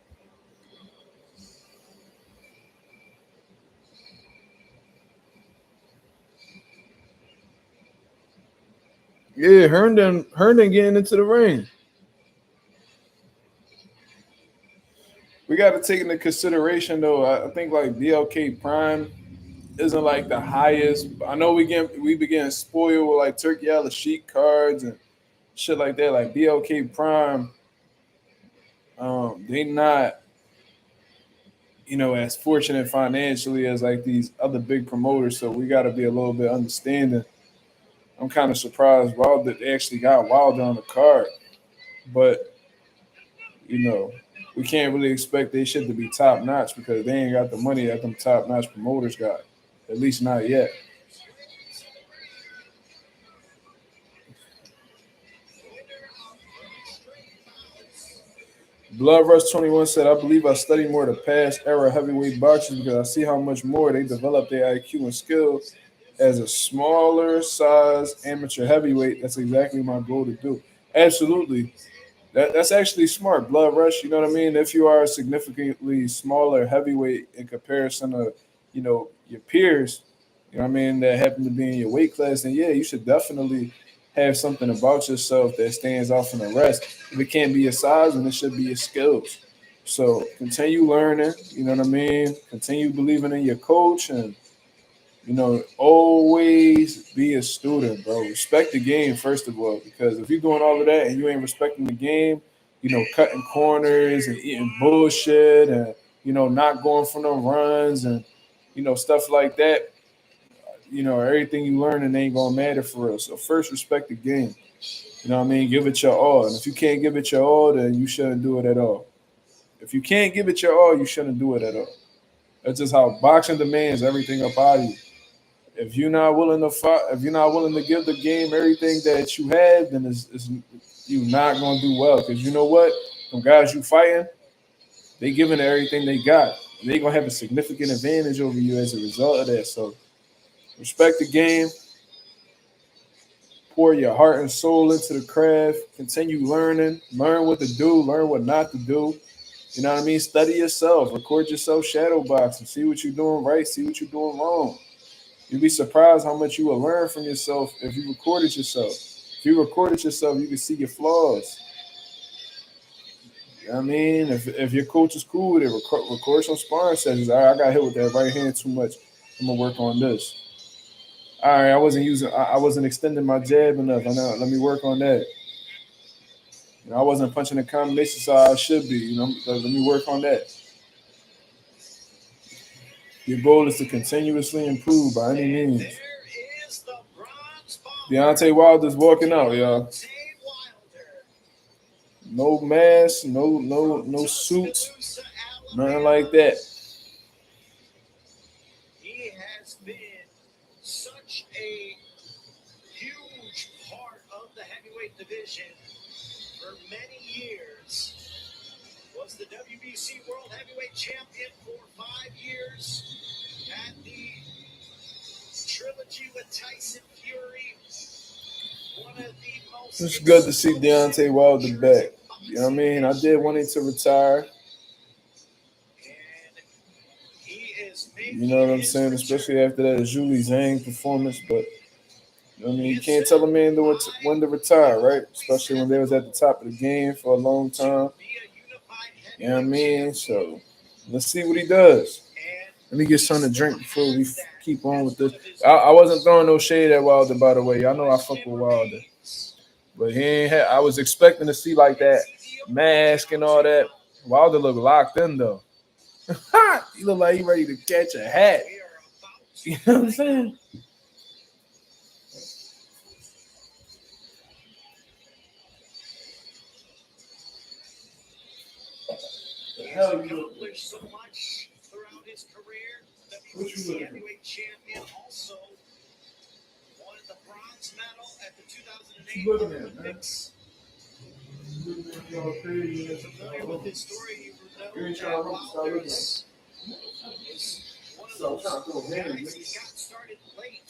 Yeah, Herndon getting into the ring. We got to take into consideration though. I think like BLK Prime isn't like the highest. I know we begin spoiled with like Turkey Al Sheik cards and shit like that. Like BLK Prime, they not as fortunate financially as like these other big promoters. So we got to be a little bit understanding. I'm kind of surprised Wilder they actually got Wilder on the card, but you know we can't really expect they shit to be top notch because they ain't got the money that them top notch promoters got. At least not yet. Blood Rush 21 said, I believe I study more the past era heavyweight boxers because I see how much more they develop their IQ and skill as a smaller size amateur heavyweight. That's exactly my goal to do. Absolutely. That's actually smart. Blood Rush, you know what I mean? If you are a significantly smaller heavyweight in comparison to, your peers, you know what I mean, that happen to be in your weight class, then yeah, you should definitely have something about yourself that stands out from the rest. If it can't be your size, then it should be your skills. So continue learning, you know what I mean? Continue believing in your coach and always be a student, bro. Respect the game, first of all, because if you're doing all of that and you ain't respecting the game, cutting corners and eating bullshit and, not going for no runs and, stuff like that, everything you learn and ain't going to matter for us. So first, respect the game. You know what I mean? Give it your all. And if you can't give it your all, then you shouldn't do it at all. If you can't give it your all, you shouldn't do it at all. That's just how boxing demands everything up out of you. If you're not willing to fight, if you're not willing to give the game everything that you have, then it's you're not gonna do well. Because you know what, them guys you fighting, they giving it everything they got. They gonna have a significant advantage over you as a result of that. So respect the game, pour your heart and soul into the craft, continue learning, learn what to do, learn what not to do. You know what I mean? Study yourself, record yourself shadow boxing, see what you're doing right, see what you're doing wrong. You'd be surprised how much you will learn from yourself if you recorded yourself. If you recorded yourself, you can see your flaws. You know what I mean? If your coach is cool with it, record some sparring sessions. All right, I got hit with that right hand too much. I'm gonna work on this. All right, I wasn't extending my jab enough. I know, let me work on that. I wasn't punching the combination so I should be. Let me work on that. Your goal is to continuously improve by any means. Deontay Wilder's walking out, y'all. No mask, no suits, nothing like that. He has been such a huge part of the heavyweight division for many years. Was the WBC World Heavyweight Champion for 5 years. Had the trilogy with Tyson Fury. One of the most. It's good to see Deontay Wilder back. You know what I mean? I did want him to retire. You know what I'm saying? Especially after that Julie Zhang performance. But, I mean, you can't tell a man when to retire, right? Especially when they was at the top of the game for a long time. You know what I mean? So, let's see what he does. Let me get something to drink before we keep on with this. I wasn't throwing no shade at Wilder, by the way. Y'all know I fuck with Wilder. But he ain't I was expecting to see like that mask and all that. Wilder looked locked in, though. He looked like he ready to catch a hat. You know what I'm saying? Hell, he accomplished so much throughout his career. WBC heavyweight champion, also won the bronze medal at the 2008 Olympics. Familiar with his story, you know that Wilder is one of those guys. He got started late.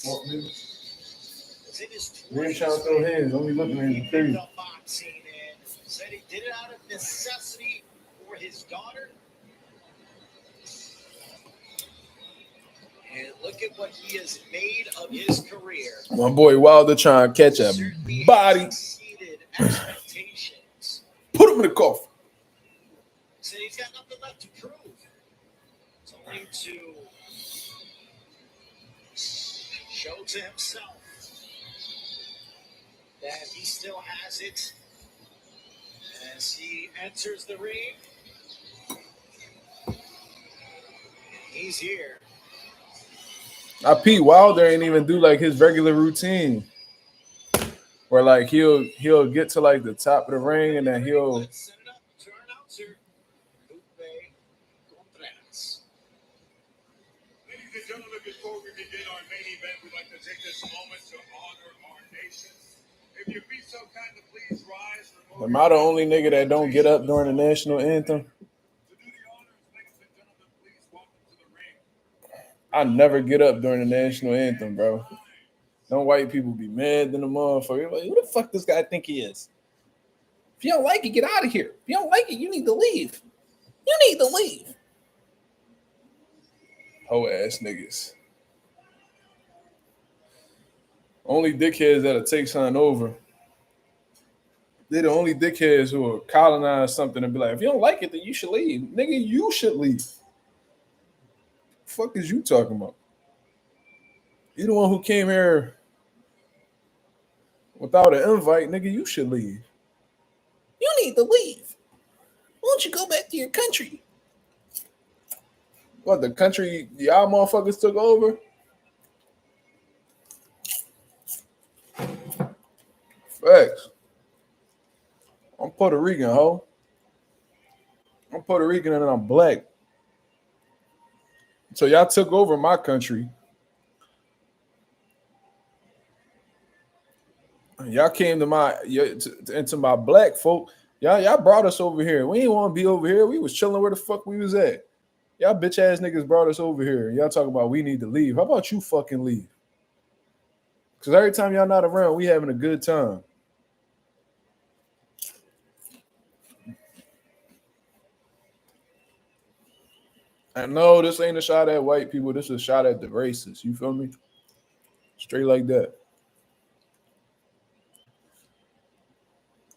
was in his We ain't 20s. trying to throw hands. Don't be looking at He me picked crazy. up boxing and said he did it out of necessity for his daughter. And look at what he has made of his career. My boy Wilder trying to catch a Certainly body. exceeded expectations. Put him in the coffin. So he's got nothing left to prove. It's only to show to himself that he still has it as he enters the ring. He's here. Pete Wilder ain't even do like his regular routine, where like he'll get to like the top of the ring and then he'll. Let's set it up to our announcer, Lupe Contreras. Ladies and gentlemen, before we begin our main event, we'd like to take this moment to honor our nation. If you'd be so kind to please rise. Am I the only nigga that don't get up during the national anthem? To do the honors, ladies and gentlemen, please welcome to the ring. I never get up during the national anthem, bro. Don't white people be mad than the motherfucker. Like, who the fuck this guy think he is? If you don't like it, get out of here. If you don't like it, you need to leave. You need to leave. Hoe ass niggas. Only dickheads that'll take something over. They're the only dickheads who will colonize something and be like, if you don't like it, then you should leave. Nigga, you should leave. Fuck is you talking about? You the one who came here without an invite, nigga, you should leave. You need to leave. Why don't you go back to your country? What, the country y'all motherfuckers took over? Facts. I'm Puerto Rican, ho. I'm Puerto Rican and I'm black. So y'all took over my country. Y'all came to into my black folk. Y'all brought us over here. We didn't want to be over here. We was chilling where the fuck we was at. Y'all bitch ass niggas brought us over here. Y'all talking about we need to leave. How about you fucking leave? Because every time y'all not around, we having a good time. I know this ain't a shot at white people. This is a shot at the racists. You feel me? Straight like that.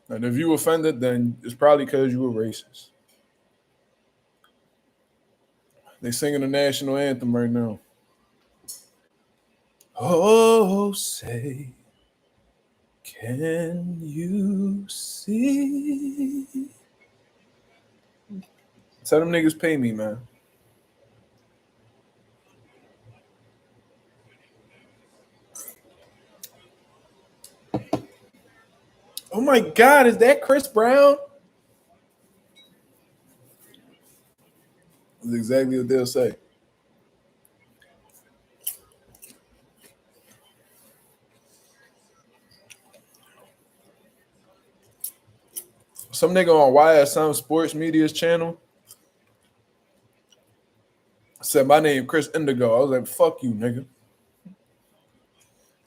And if you offended, then it's probably because you were racist. They singing the national anthem right now. Oh, say, can you see? Tell them niggas pay me, man. Oh my God, is that Chris Brown? That's exactly what they'll say. Some nigga on YSM Sports Media's channel said my name Chris Indigo. I was like, fuck you, nigga.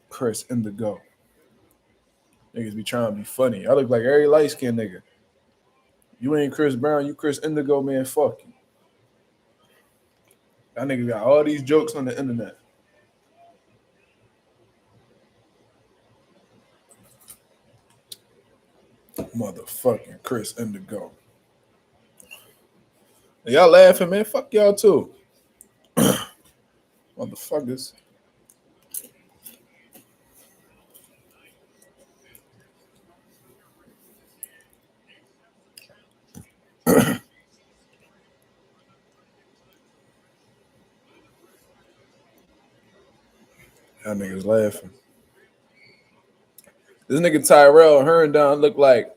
Chris Indigo. Niggas be trying to be funny. I look like every light-skinned nigga. You ain't Chris Brown, you Chris Indigo, man. Fuck you. That nigga got all these jokes on the internet. Motherfucking Chris Indigo. Y'all laughing, man? Fuck y'all too. Motherfuckers. Y'all niggas laughing. This nigga Tyrrell Herndon look like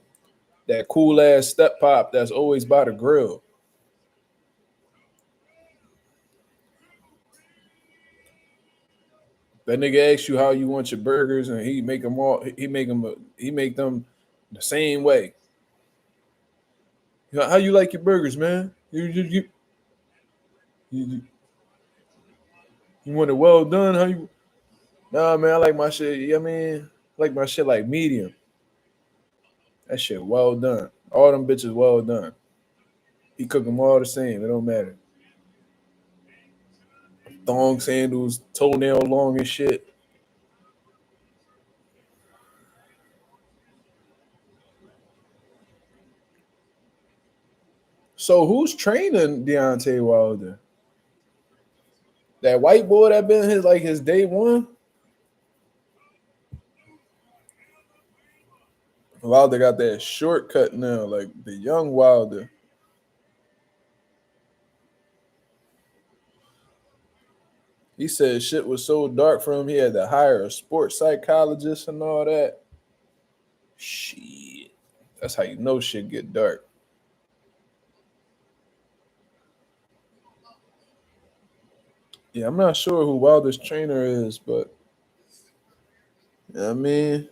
that cool ass step pop that's always by the grill. That nigga asks you how you want your burgers, and he make them all. He make them the same way. How you like your burgers, man? You want it well done? How you Nah, man, I like my shit. I mean, I like my shit like medium. That shit well done. All them bitches well done. He cook them all the same. It don't matter. Thong sandals, toenail long and shit. So who's training Deontay Wilder? That white boy that been his day one? Wilder got that shortcut now, like the young Wilder. He said shit was so dark for him, he had to hire a sports psychologist and all that. Shit. That's how you know shit get dark. Yeah, I'm not sure who Wilder's trainer is, but I mean,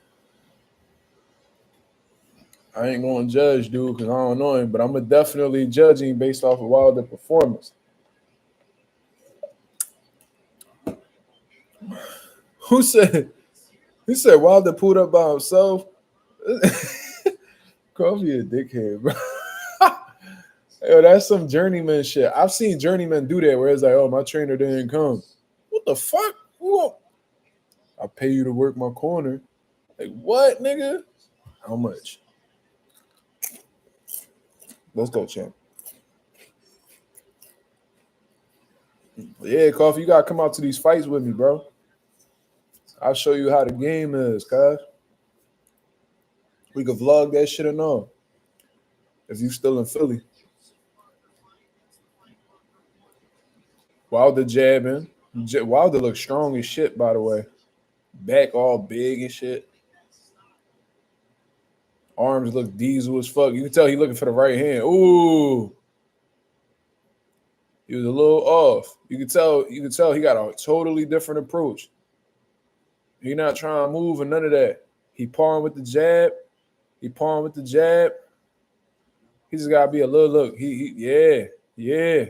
I ain't gonna judge dude because I don't know him, but I'm gonna definitely judge him based off of Wilder's performance. Who said Wilder pulled up by himself? Coffee a dickhead, bro. Yo, that's some journeyman shit. I've seen journeymen do that where it's like, oh, my trainer didn't come. What the fuck? I pay you to work my corner. Like, what, nigga? How much? Let's go, champ. Yeah, Coffee, you gotta come out to these fights with me, bro. I'll show you how the game is, cuz. We could vlog that shit and all. If you still in Philly. Wilder jabbing. Wilder looks strong as shit, by the way. Back all big and shit. Arms look diesel as fuck. You can tell he looking for the right hand. Ooh. He was a little off. You can tell he got a totally different approach. He not trying to move or none of that. He pawing with the jab. He just gotta be a little look. Yeah.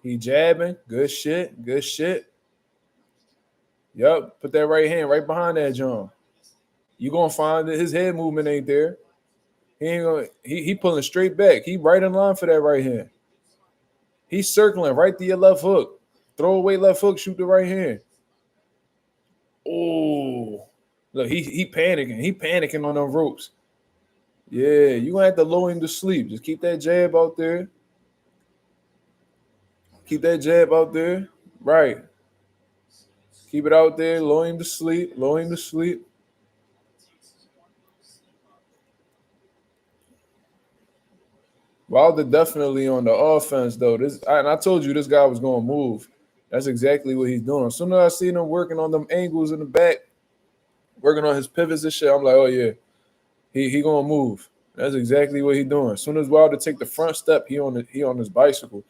He jabbing. Good shit. Yup. Put that right hand right behind that John. You gonna find that his head movement ain't there. He pulling straight back. He right in line for that right hand. He's circling right to your left hook. Throw away left hook, shoot the right hand. Oh, look, he panicking. He panicking on them ropes. Yeah, you gonna have to lull him to sleep. Just keep that jab out there. Right. Keep it out there. Lull him to sleep. Wilder definitely on the offense though. I told you this guy was gonna move. That's exactly what he's doing. As soon as I seen him working on them angles in the back, working on his pivots and shit, I'm like, oh yeah, he gonna move. That's exactly what he's doing. As soon as Wilder take the front step, he on his bicycle.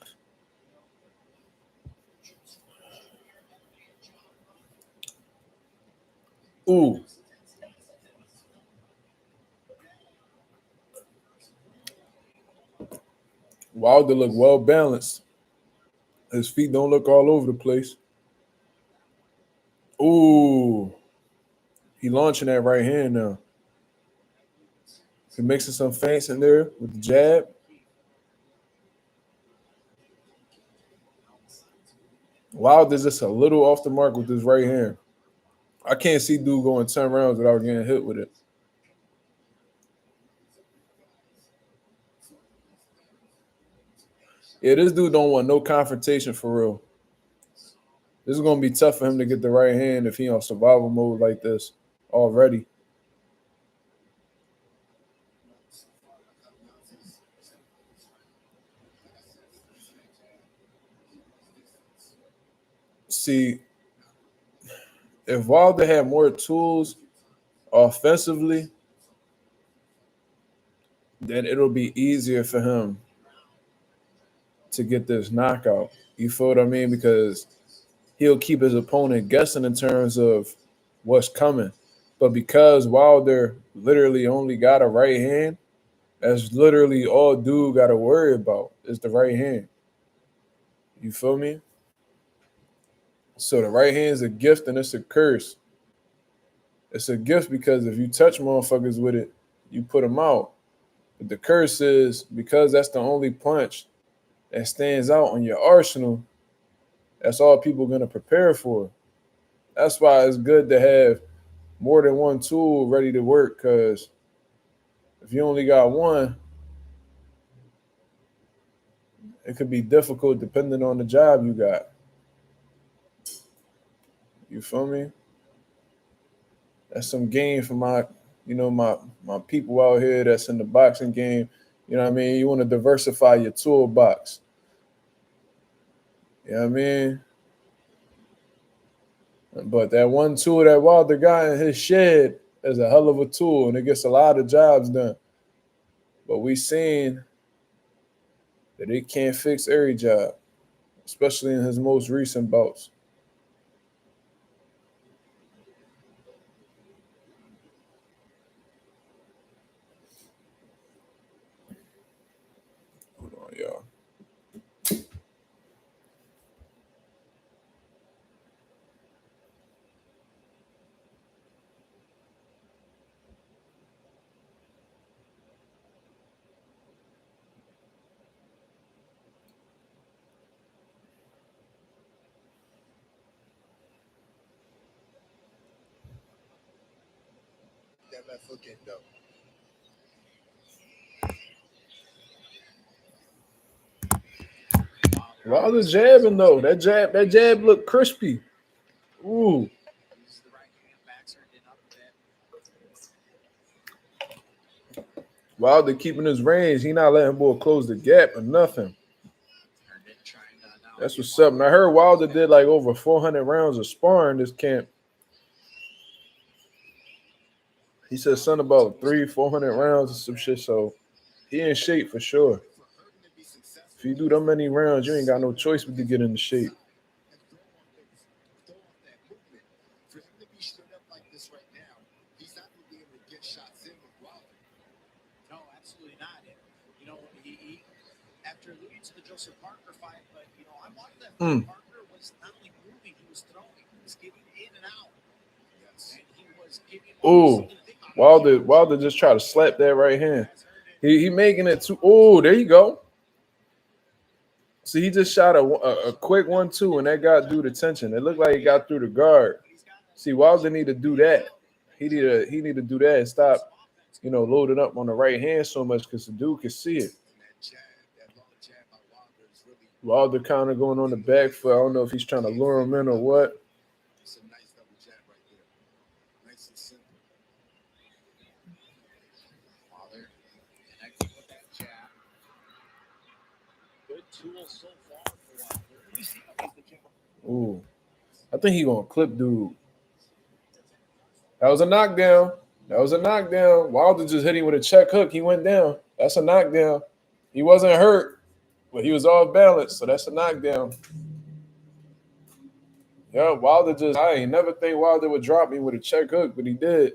Ooh. Wilder look well balanced. His feet don't look all over the place. Ooh. He launching that right hand now. He mixing some feints in there with the jab. Wilder's just a little off the mark with his right hand. I can't see dude going 10 rounds without getting hit with it. Yeah, this dude don't want no confrontation for real. This is going to be tough for him to get the right hand if he on survival mode like this already. See, if Wilder had more tools offensively, then it'll be easier for him to get this knockout. You feel what I mean? Because he'll keep his opponent guessing in terms of what's coming. But because Wilder literally only got a right hand, that's literally all dude got to worry about is the right hand. You feel me? So the right hand is a gift and it's a curse. It's a gift because if you touch motherfuckers with it, you put them out. But the curse is because that's the only punch that stands out on your arsenal, that's all people are going to prepare for. That's why it's good to have more than one tool ready to work, because if you only got one, it could be difficult depending on the job you got. You feel me? That's some game for my people out here that's in the boxing game. You know what I mean? You want to diversify your toolbox. You know what I mean? But that one tool that Wilder got in his shed is a hell of a tool, and it gets a lot of jobs done. But we seen that it can't fix every job, especially in his most recent bouts. Hold on, y'all. That left hook in though. Wilder's jabbing though. That jab looked crispy. Ooh. Wilder keeping his range. He not letting boy close the gap or nothing. That's what's up. And I heard Wilder did like over 400 rounds of sparring this camp. He said something about 400 rounds or some shit. So he in shape for sure. If you do that many rounds, you ain't got no choice but to get into shape. For him to be stood up like this right now, he's not going to be able to get shots in with Wilder. No, absolutely not. And, you know, he after alluding to the Joseph Parker fight, but, you know, I wanted that Parker was not only moving, he was throwing. He was getting in and out. Yes. And he was giving. Ooh, Wilder just tried to slap that right hand. He making it too. Oh, there you go. See, he just shot a quick 1-2, and that got through the tension. It looked like he got through the guard. See, Wilder need to do that. He need to do that and stop, loading up on the right hand so much because the dude can see it. Wilder kind of going on the back foot. I don't know if he's trying to lure him in or what. It's a nice double jab right there. Nice and simple. Wilder connecting with that jab. Good tool so far for Wilder. Ooh. I think he gonna clip dude. That was a knockdown. Wilder just hit him with a check hook. He went down. That's a knockdown. He wasn't hurt, but he was off balance, so that's a knockdown. Yeah, I ain't never think Wilder would drop me with a check hook, but he did.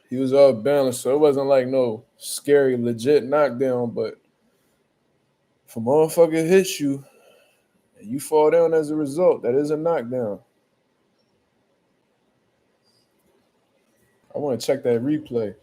He was off balance, so it wasn't like no scary, legit knockdown, but if a motherfucker hits you and you fall down as a result, that is a knockdown. I want to check that replay.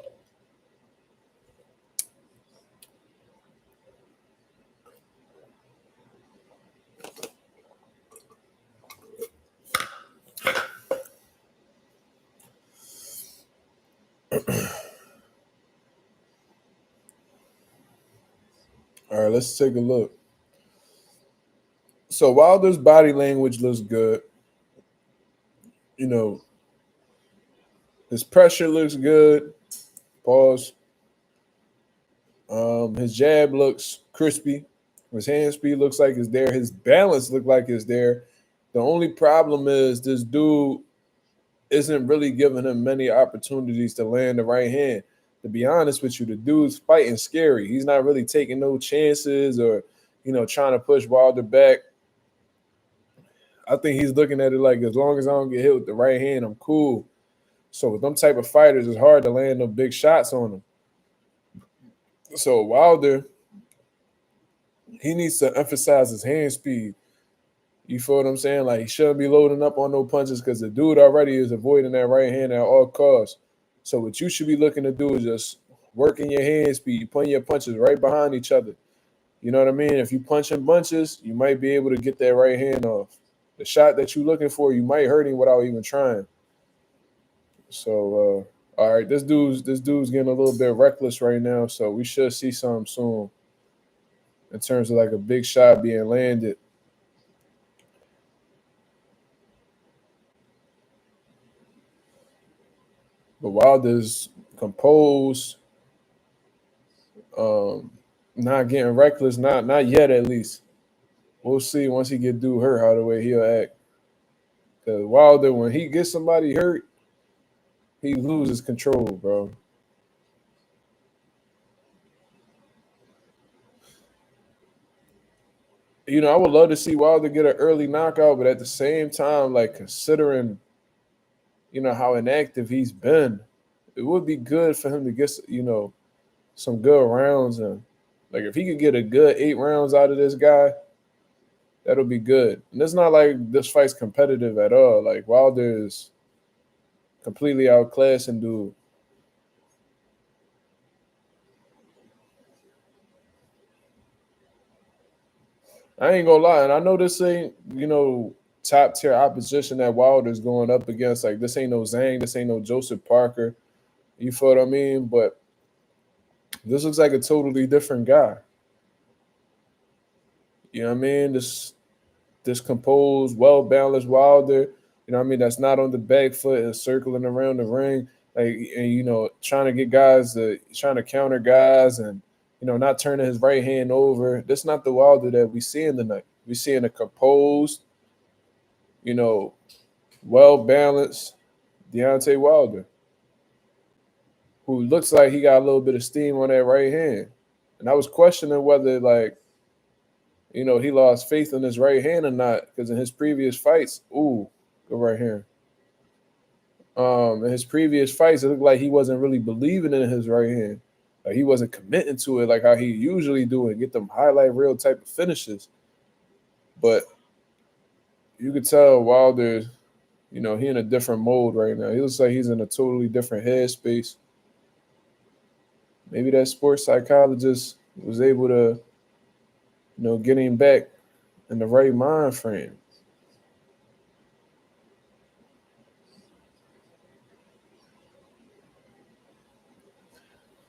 All right, let's take a look. So Wilder's body language looks good. His pressure looks good. Pause. His jab looks crispy. His hand speed looks like it's there. His balance looks like it's there. The only problem is this dude isn't really giving him many opportunities to land the right hand. To be honest with you, the dude's fighting scary. He's not really taking no chances or, trying to push Wilder back. I think he's looking at it like, as long as I don't get hit with the right hand, I'm cool. So with them type of fighters, it's hard to land no big shots on them. So Wilder, he needs to emphasize his hand speed. You feel what I'm saying? Like he shouldn't be loading up on no punches because the dude already is avoiding that right hand at all costs. So what you should be looking to do is just working your hand speed, putting your punches right behind each other. You know what I mean? If you punch in bunches, you might be able to get that right hand off. The shot that you're looking for, you might hurt him without even trying. So, all right, this dude's getting a little bit reckless right now. So we should see something soon in terms of like a big shot being landed. But Wilder's composed, um, not getting reckless, not yet at least. We'll see once he get dude hurt how the way he'll act. Because Wilder, when he gets somebody hurt, he loses control, bro. I would love to see Wilder get an early knockout, but at the same time, like considering, how inactive he's been, it would be good for him to get, some good rounds. And like if he could get a good 8 rounds out of this guy, that'll be good. And it's not like this fight's competitive at all. Like Wilder is completely outclassing dude. I ain't gonna lie, and I know this ain't, top tier opposition that Wilder's going up against. Like this ain't no Zhang, this ain't no Joseph Parker. You feel what I mean? But this looks like a totally different guy. You know what I mean? This composed, well balanced Wilder. You know what I mean? That's not on the back foot and circling around the ring, like and trying to get guys trying to counter guys and not turning his right hand over. That's not the Wilder that we see in tonight. We seeing a composed, well balanced Deontay Wilder, who looks like he got a little bit of steam on that right hand. And I was questioning whether he lost faith in his right hand or not, because in his previous fights, go right here. In his previous fights, it looked like he wasn't really believing in his right hand. Like he wasn't committing to it like how he usually do and get them highlight reel type of finishes. But you could tell Wilder, he in a different mode right now. He looks like he's in a totally different headspace. Maybe that sports psychologist was able to, get him back in the right mind frame.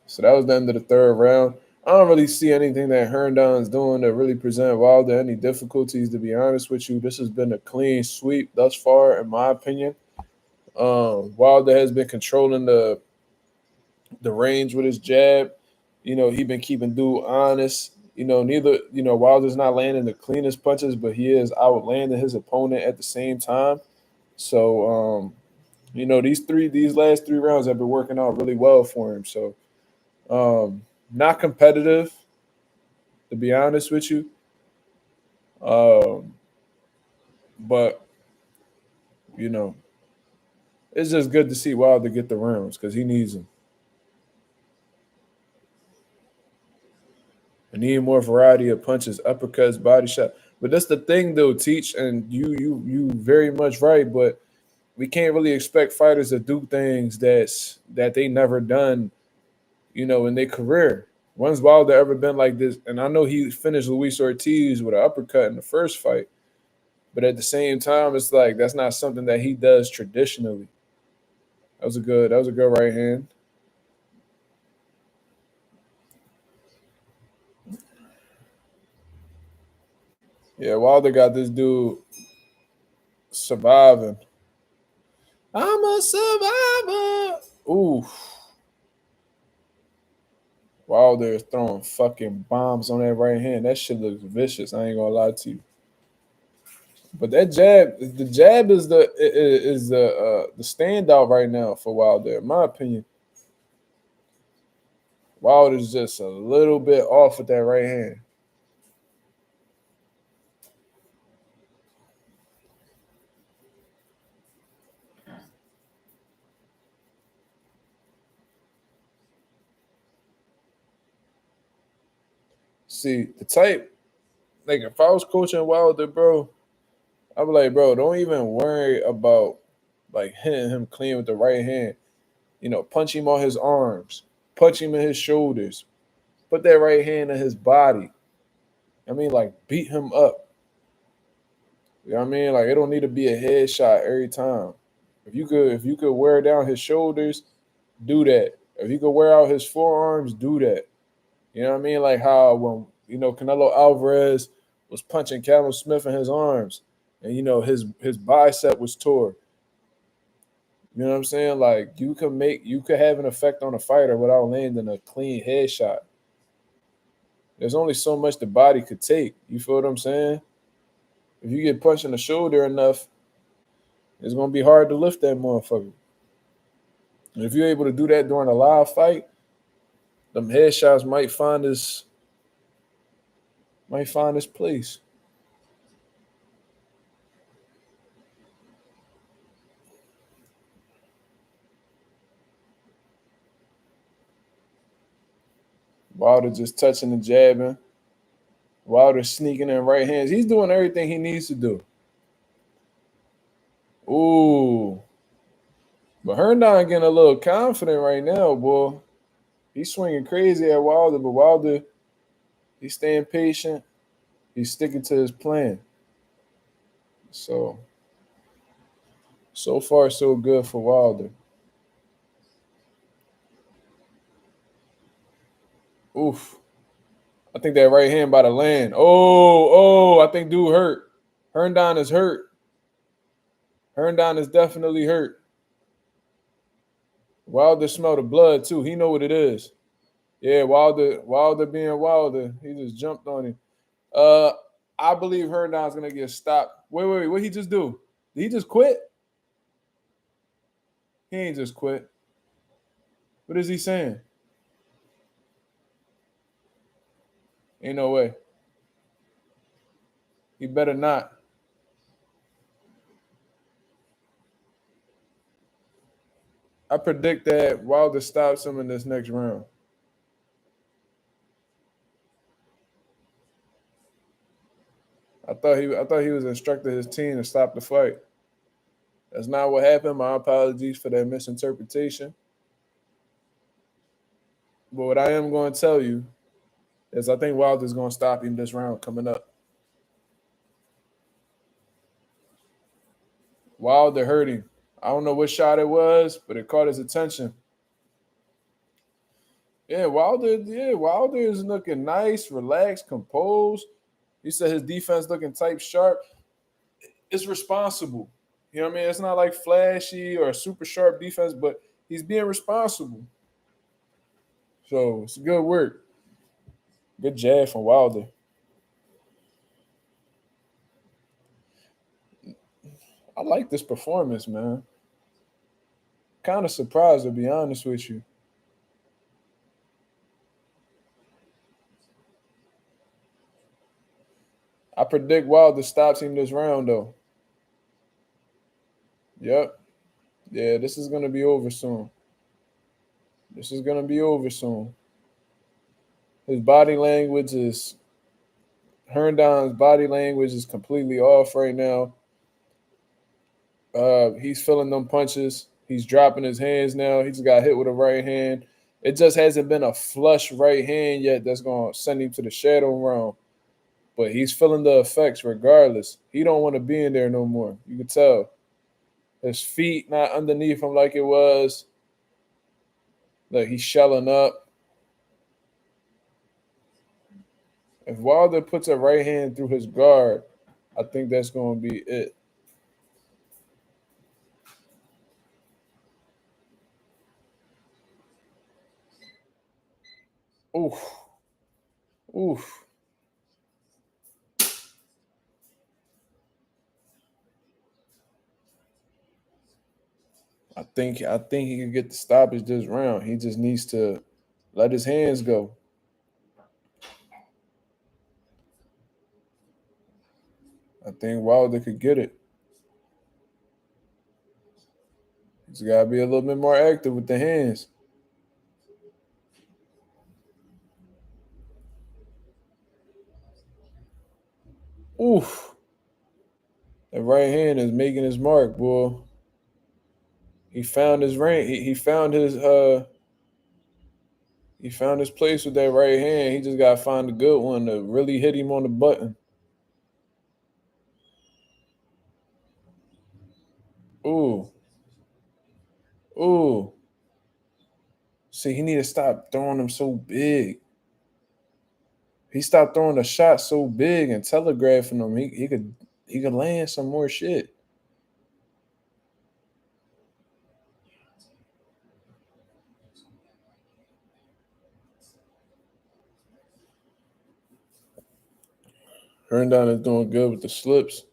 So that was the end of the third round. I don't really see anything that Herndon's doing that really present Wilder any difficulties, to be honest with you. This has been a clean sweep thus far, in my opinion. Wilder has been controlling the range with his jab. He been keeping dude honest. Wilder's not landing the cleanest punches, but he is outlanding his opponent at the same time. So, these last 3 rounds have been working out really well for him. So, not competitive, to be honest with you. But it's just good to see Wilder get the rounds because he needs them. I need more variety of punches, uppercuts, body shot. But that's the thing, though, Teach, and you very much right. But we can't really expect fighters to do things that they never done, in their career. When's Wilder ever been like this? And I know he finished Luis Ortiz with an uppercut in the first fight, but at the same time, it's like that's not something that he does traditionally. That was a good right hand. Yeah, Wilder got this dude surviving. I'm a survivor. Ooh. Wilder is throwing fucking bombs on that right hand. That shit looks vicious. I ain't gonna lie to you. But the jab is the standout right now for Wilder, in my opinion. Wilder's just a little bit off with that right hand. See, the type, like if I was coaching Wilder, bro, I'm like, bro, don't even worry about like hitting him clean with the right hand. Punch him on his arms, punch him in his shoulders, put that right hand in his body. I mean, like, beat him up. You know what I mean? Like, it don't need to be a headshot every time. If you could wear down his shoulders, do that. If you could wear out his forearms, do that. You know what I mean? Like how when Canelo Alvarez was punching Callum Smith in his arms, and his bicep was tore. You know what I'm saying? Like you could have an effect on a fighter without landing a clean headshot. There's only so much the body could take. You feel what I'm saying? If you get punched in the shoulder enough, it's gonna be hard to lift that motherfucker. And if you're able to do that during a live fight, them headshots might find its place. Wilder just touching and jabbing. Wilder sneaking in right hands. He's doing everything he needs to do. Ooh. But Herndon getting a little confident right now, boy. He's swinging crazy at Wilder, but Wilder, he's staying patient. He's sticking to his plan. So far, so good for Wilder. Oof. I think that right hand by the land. I think dude hurt. Herndon is hurt. Herndon is definitely hurt. Wilder smelled the blood too. He know what it is. Yeah, Wilder being Wilder, he just jumped on him. Uh, I believe Herndon's gonna get stopped. Wait, what he just do? Did he just quit? He ain't just quit. What is he saying? Ain't no way. He better not. I predict that Wilder stops him in this next round. I thought he was instructing his team to stop the fight. That's not what happened. My apologies for that misinterpretation. But what I am going to tell you is I think Wilder's going to stop him this round coming up. Wilder hurt him. I don't know what shot it was, but it caught his attention. Wilder is looking nice, relaxed, composed. He said his defense looking type sharp. It's responsible. You know what I mean? It's not like flashy or super sharp defense, but he's being responsible. So it's good work. Good jab from Wilder. I like this performance, man. Kind of surprised, to be honest with you. I predict Wilder stops him this round, though. Yep. Yeah, this is going to be over soon. His body language is Herndon's body language is completely off right now. He's feeling them punches. He's dropping his hands now. He just got hit with a right hand. It just hasn't been a flush right hand yet that's going to send him to the shadow realm. But he's feeling the effects regardless. He don't want to be in there no more. You can tell. His feet not underneath him like it was. Like he's shelling up. If Wilder puts a right hand through his guard, I think that's going to be it. Oof. Oof. I think he could get the stoppage this round. He just needs to let his hands go. I think Wilder could get it. He's got to be a little bit more active with the hands. Oof. That right hand is making his mark, boy. He found his rank. He found his he found his place with that right hand. He just gotta find a good one to really hit him on the button. Ooh. Ooh. See, he need to stop throwing them so big. He stopped throwing the shot so big and telegraphing them. He could land some more shit. Herndon is doing good with the slips.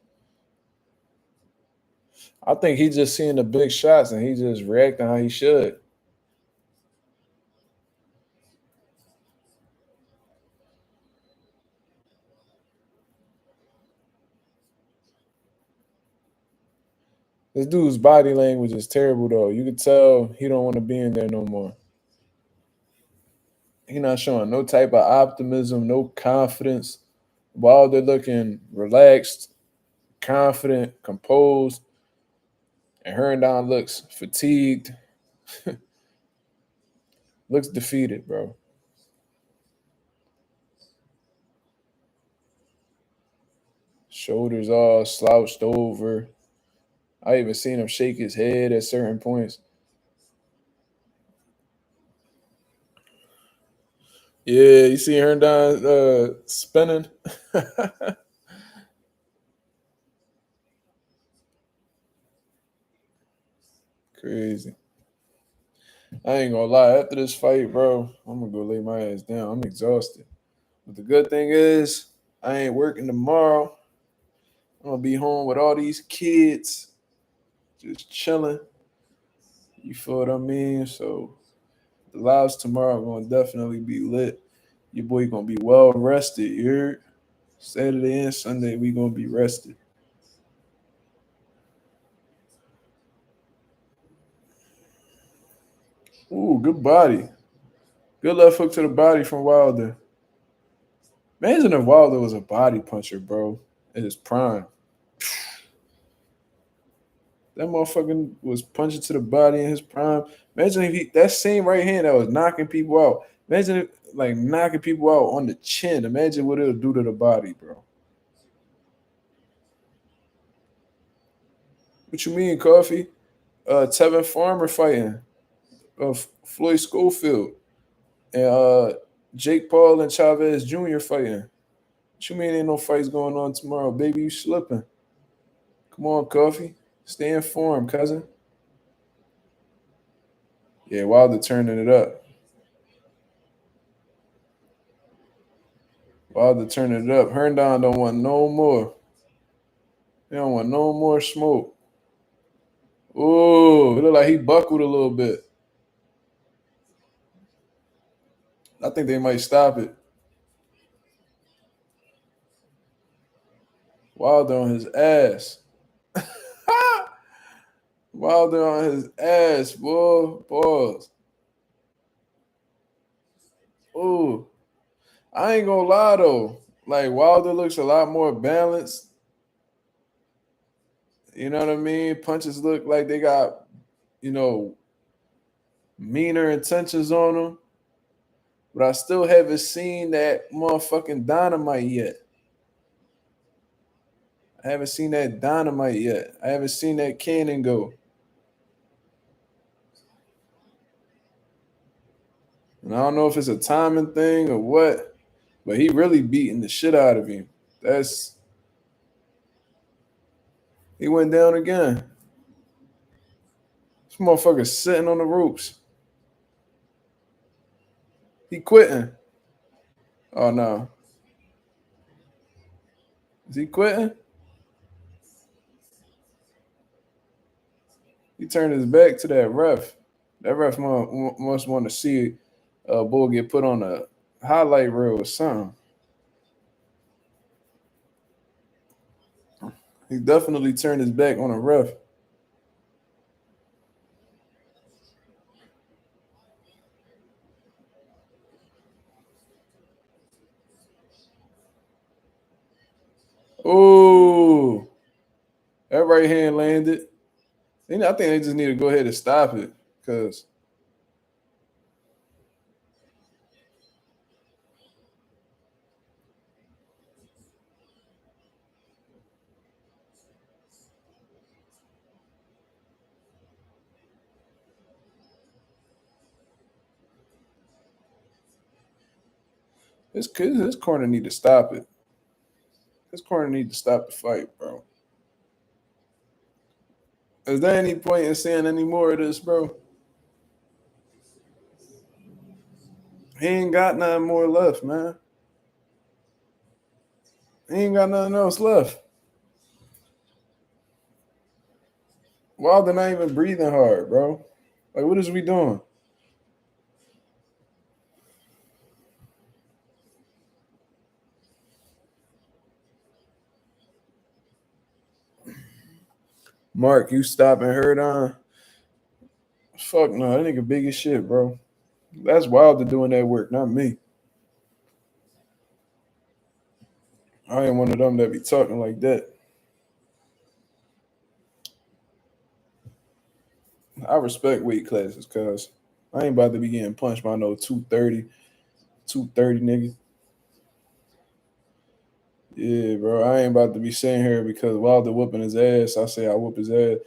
I think he's just seeing the big shots and he just reacting how he should. This dude's body language is terrible though. You could tell he don't want to be in there no more. He not showing no type of optimism, no confidence. Wilder looking relaxed, confident, composed, and Herndon looks fatigued, looks defeated, bro. Shoulders all slouched over. I even seen him shake his head at certain points. Yeah, you see Herndon spinning. Crazy. I ain't gonna lie. After this fight, bro, I'm gonna go lay my ass down. I'm exhausted. But the good thing is, I ain't working tomorrow. I'm gonna be home with all these kids, just chilling. You feel what I mean? So the lives tomorrow are gonna definitely be lit. Your boy gonna be well rested. You heard? Saturday and Sunday we gonna be rested. Ooh, good body. Good left hook to the body from Wilder. Imagine if Wilder was a body puncher, bro, in his prime. That motherfucker was punching to the body in his prime. Imagine if that same right hand that was knocking people out. Imagine if, like knocking people out on the chin. Imagine what it'll do to the body, bro. What you mean, Coffee? Tevin Farmer fighting. Floyd Schofield. And Jake Paul and Chavez Jr. fighting. What you mean ain't no fights going on tomorrow? Baby, you slipping. Come on, Coffee. Stay informed, cousin. Yeah, Wilder turning it up. Wilder turning it up. Herndon don't want no more. They don't want no more smoke. Ooh, it look like he buckled a little bit. I think they might stop it. Wilder on his ass. Wilder on his ass, boy. Pause. Ooh. I ain't gonna lie though. Like Wilder looks a lot more balanced. You know what I mean? Punches look like they got, you know, meaner intentions on them. But I still haven't seen that motherfucking dynamite yet. I haven't seen that dynamite yet. I haven't seen that cannon go. And I don't know if it's a timing thing or what, but he really beating the shit out of him. He went down again. This motherfucker's sitting on the ropes. He quitting. Oh no. Is he quitting? He turned his back to that ref. That ref must want to see a bull get put on a highlight reel or something. He definitely turned his back on a ref. Oh, right hand landed. I think they just need to go ahead and stop it because his corner need to stop it. His corner need to stop the fight, bro. Is there any point in saying any more of this, bro? He ain't got nothing more left, man. He ain't got nothing else left. Wilder not even breathing hard, bro. Like, what is we doing? Mark, you stopping Herndon? Fuck no, that nigga big as shit, bro. That's Wilder doing that work, not me. I ain't one of them that be talking like that. I respect weight classes, cuz I ain't about to be getting punched by no 230 nigga. Yeah, bro. I ain't about to be sitting here because Wilder whooping his ass. I say I whoop his ass.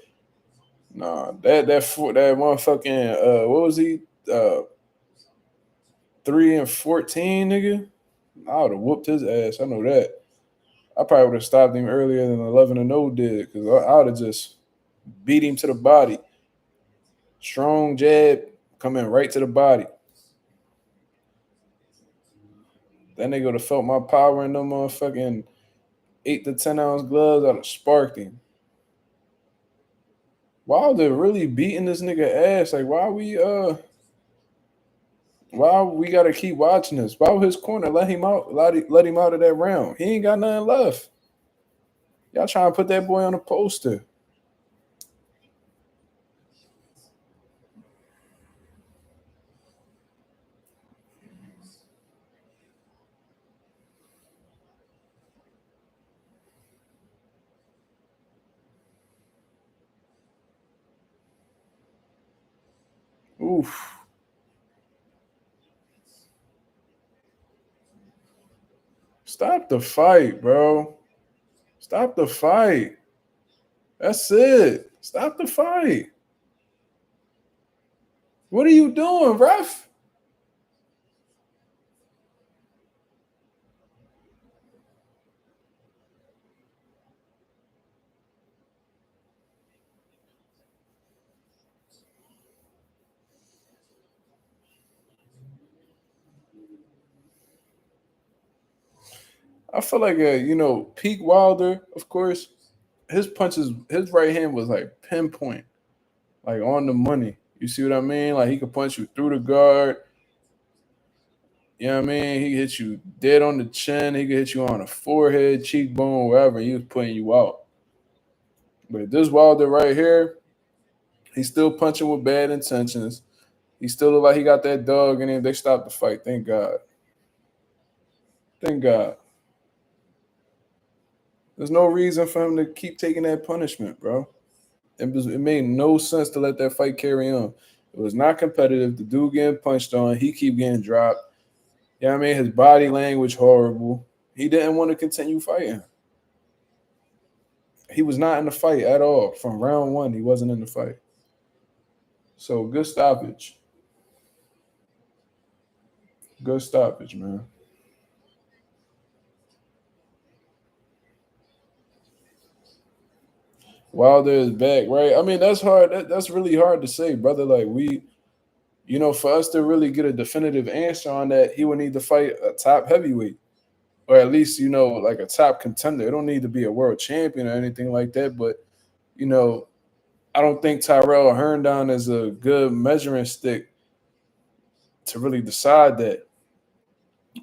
Nah, that motherfucking what was he? 3-14, nigga. I would have whooped his ass. I know that. I probably would have stopped him earlier than 11-0 did, because I would have just beat him to the body. Strong jab coming right to the body. That nigga would have felt my power in them motherfucking 8 to 10 ounce gloves. I'd have sparked him. Wilder really beating this nigga ass. Like, why we gotta keep watching this? Why would his corner let him out? Let him out of that round. He ain't got nothing left. Y'all trying to put that boy on a poster. Oof. Stop the fight, bro. Stop the fight. That's it. Stop the fight. What are you doing, ref? I feel like peak Wilder, of course, his punches, his right hand was like pinpoint, like on the money. You see what I mean? Like he could punch you through the guard. You know what I mean? He could hit you dead on the chin. He could hit you on the forehead, cheekbone, wherever. He was putting you out. But this Wilder right here, he's still punching with bad intentions. He still look like he got that dog in him. They stopped the fight. Thank God. Thank God. There's no reason for him to keep taking that punishment, bro. It made no sense to let that fight carry on. It was not competitive. The dude getting punched on. He keep getting dropped. You know what I mean? His body language horrible. He didn't want to continue fighting. He was not in the fight at all. From round one, he wasn't in the fight. So good stoppage. Good stoppage, man. Wilder is back, right? I mean, that's hard. That's really hard to say, brother. Like for us to really get a definitive answer on that, he would need to fight a top heavyweight, or at least like a top contender. It don't need to be a world champion or anything like that. But I don't think Tyrrell or Herndon is a good measuring stick to really decide that.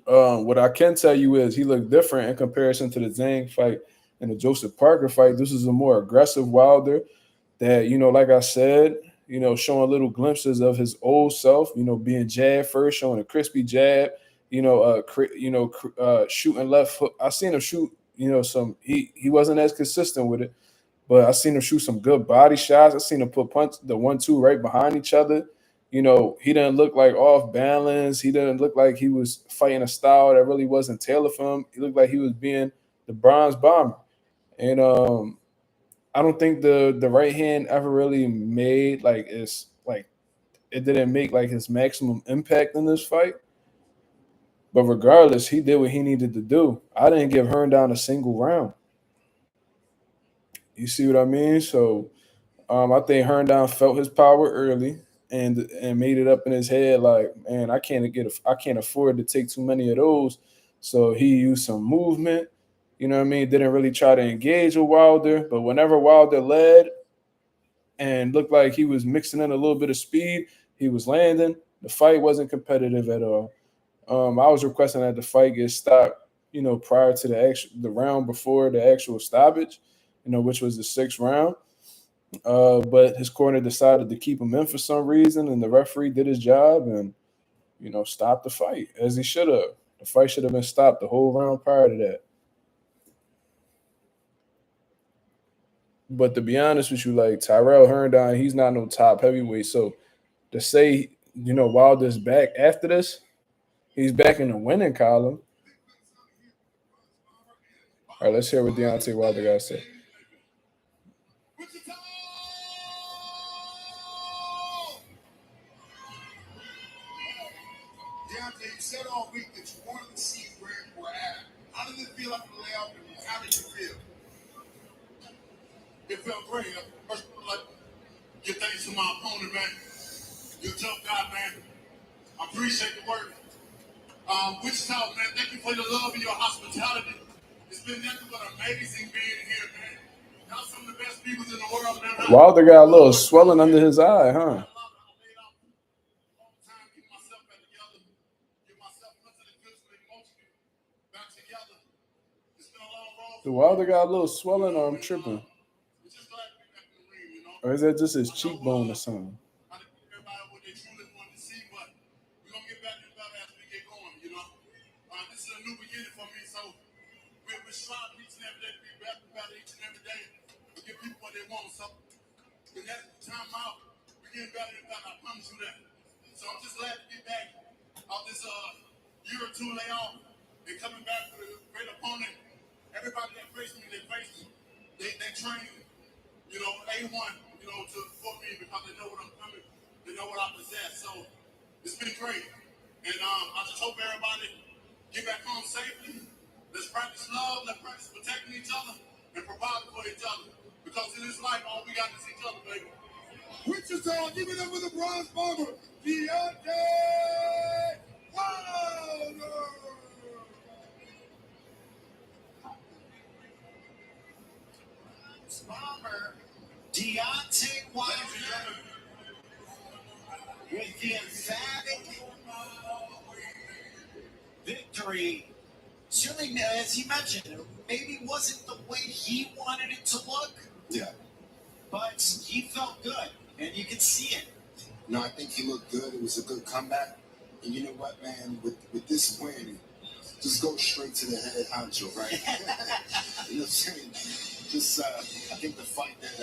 What I can tell you is he looked different in comparison to the Zhang fight and the Joseph Parker fight. This is a more aggressive Wilder that, like I said, showing little glimpses of his old self, being jab first, showing a crispy jab, shooting left hook. I seen him shoot, he wasn't as consistent with it, but I seen him shoot some good body shots. I seen him put the 1-2 right behind each other. You know, he didn't look like off balance. He didn't look like he was fighting a style that really wasn't tailored for him. He looked like he was being the bronze bomber. And I don't think the right hand ever really made like it's like it didn't make like his maximum impact in this fight. But regardless, he did what he needed to do. I didn't give Herndon a single round. You see what I mean? So I think Herndon felt his power early and made it up in his head like, man, I can't afford to take too many of those. So he used some movement. You know what I mean? Didn't really try to engage with Wilder, but whenever Wilder led and looked like he was mixing in a little bit of speed, he was landing. The fight wasn't competitive at all. I was requesting that the fight get stopped, you know, prior to the round before the actual stoppage, you know, which was the 6th round. But his corner decided to keep him in for some reason, and the referee did his job and, you know, stopped the fight as he should have. The fight should have been stopped the whole round prior to that. But to be honest with you, like Tyrrell Herndon, he's not no top heavyweight. So to say, you know, Wilder's back after this, he's back in the winning column. All right, let's hear what Deontay Wilder got to say. Deontay, you said all week that you wanted to see where we're at. How did it feel after the layoff, and how did you feel? It felt great. First, like, give thanks to my opponent, man. You're a tough guy, man. I appreciate the work. Wichita, man, thank you for your love and your hospitality. It's been nothing but amazing being here, man. Y'all some of the best people in the world, man. Wilder got a little swelling under his eye, huh? The Wilder got a little swelling, or I'm tripping? Or is that just his cheekbone or something? This is a new beginning for me, so we're striving each and every day to be better each and every day to give people what they want. So when that time out, we're getting better and better. I promise you that. So I'm just glad to be back off this year or two layoff and coming back with a great opponent. Everybody that faced me, they train, you know, A1, you know, for me because they know what I'm coming, they know what I possess. So it's been great. And I just hope everybody get back home safely. Let's practice love. Let's practice protecting each other and providing for each other. Because in this life, all we got is each other, baby. Wichita, give it up for the bronze bomber, Deontay Wilder. Bomber Deontay Wilder with the emphatic victory. Certainly, as he mentioned, maybe wasn't the way he wanted it to look. Yeah. But he felt good, and you can see it. No, I think he looked good. It was a good comeback. And you know what, man? With this win, just go straight to the head honcho, right? You know what I'm saying? Just, I think the fight that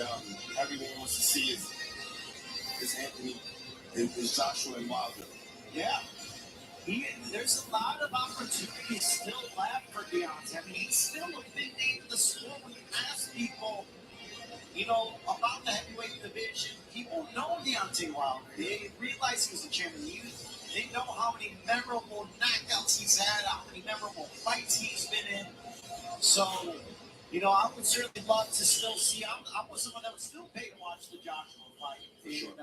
everyone wants to see is Anthony, is Joshua and Wilder. Yeah. There's a lot of opportunities still left for Deontay. I mean, he's still a big name in the sport. When you ask people, you know, about the heavyweight division, people know Deontay Wilder. They realize he was a champion. They know how many memorable knockouts he's had, how many memorable fights he's been in. So, you know, I would certainly love to still see. I was someone that would still pay to watch the Joshua fight. For sure. And,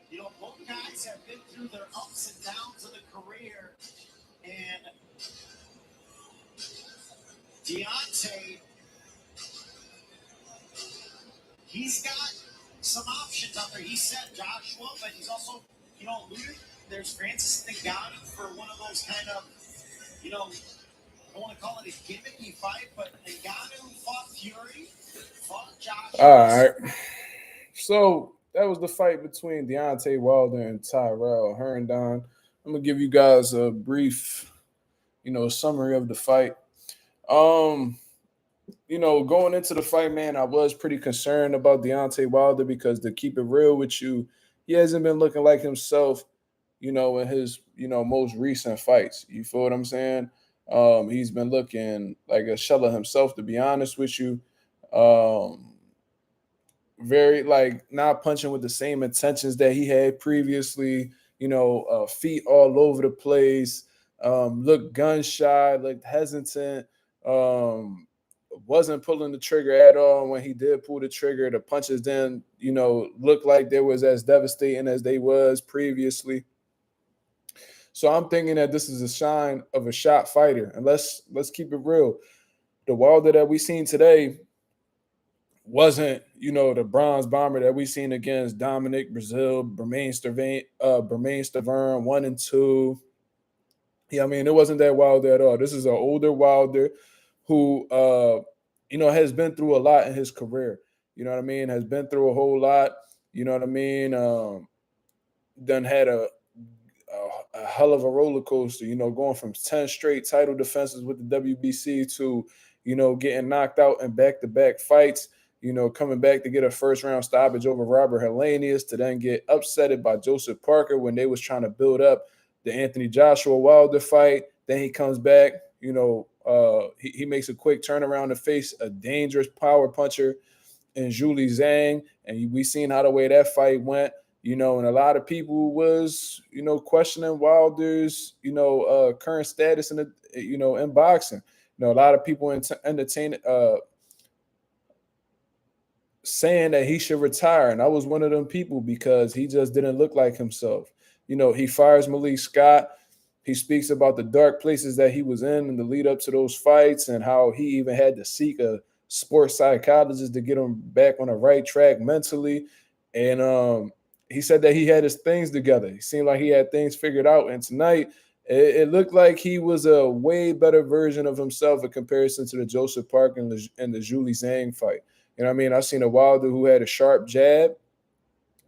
you know, both guys have been through their ups and downs of the career. And Deontay, he's got some options out there. He said Joshua, but he's also, you know, alluded. There's Francis Ngannou for one of those kind of, you know, I don't want to call it a gimmicky fight, but Ngannou fought Fury, fought Joshua. All right. So that was the fight between Deontay Wilder and Tyrrell Herndon. I'm gonna give you guys a brief, you know, summary of the fight. going into the fight, man, I was pretty concerned about Deontay Wilder because to keep it real with you, he hasn't been looking like himself, in his, most recent fights. You feel what I'm saying? He's been looking like a shell of himself, to be honest with you. Um, very like not punching with the same intentions that he had previously. Feet all over the place. Looked gun shy, looked hesitant. Wasn't pulling the trigger at all. When he did pull the trigger, the punches then, looked like they was as devastating as they was previously. So I'm thinking that this is a sign of a shot fighter. And let's keep it real. The Wilder that we seen today wasn't, the bronze bomber that we seen against Dominic Brazil, Stavern 1 and 2. Yeah, I mean, it wasn't that Wilder at all. This is an older Wilder who has been through a lot in his career. You know what I mean? Has been through a whole lot. You know what I mean? Done had a hell of a roller coaster, going from 10 straight title defenses with the WBC to, getting knocked out in back-to-back fights, coming back to get a first-round stoppage over Robert Helenius to then get upsetted by Joseph Parker when they was trying to build up the Anthony Joshua Wilder fight. Then he comes back, he makes a quick turnaround to face a dangerous power puncher in Julie Zhang, and we seen how the way that fight went. And a lot of people was, questioning Wilder's, current status in the, in boxing. A lot of people entertain saying that he should retire, and I was one of them people because he just didn't look like himself. He fires Malik Scott. He speaks about the dark places that he was in the lead up to those fights and how he even had to seek a sports psychologist to get him back on the right track mentally. And he said that he had his things together. He seemed like he had things figured out. And tonight, it looked like he was a way better version of himself in comparison to the Joseph Parker and the Julie Zhang fight. You know what I mean? I've seen a Wilder who had a sharp jab,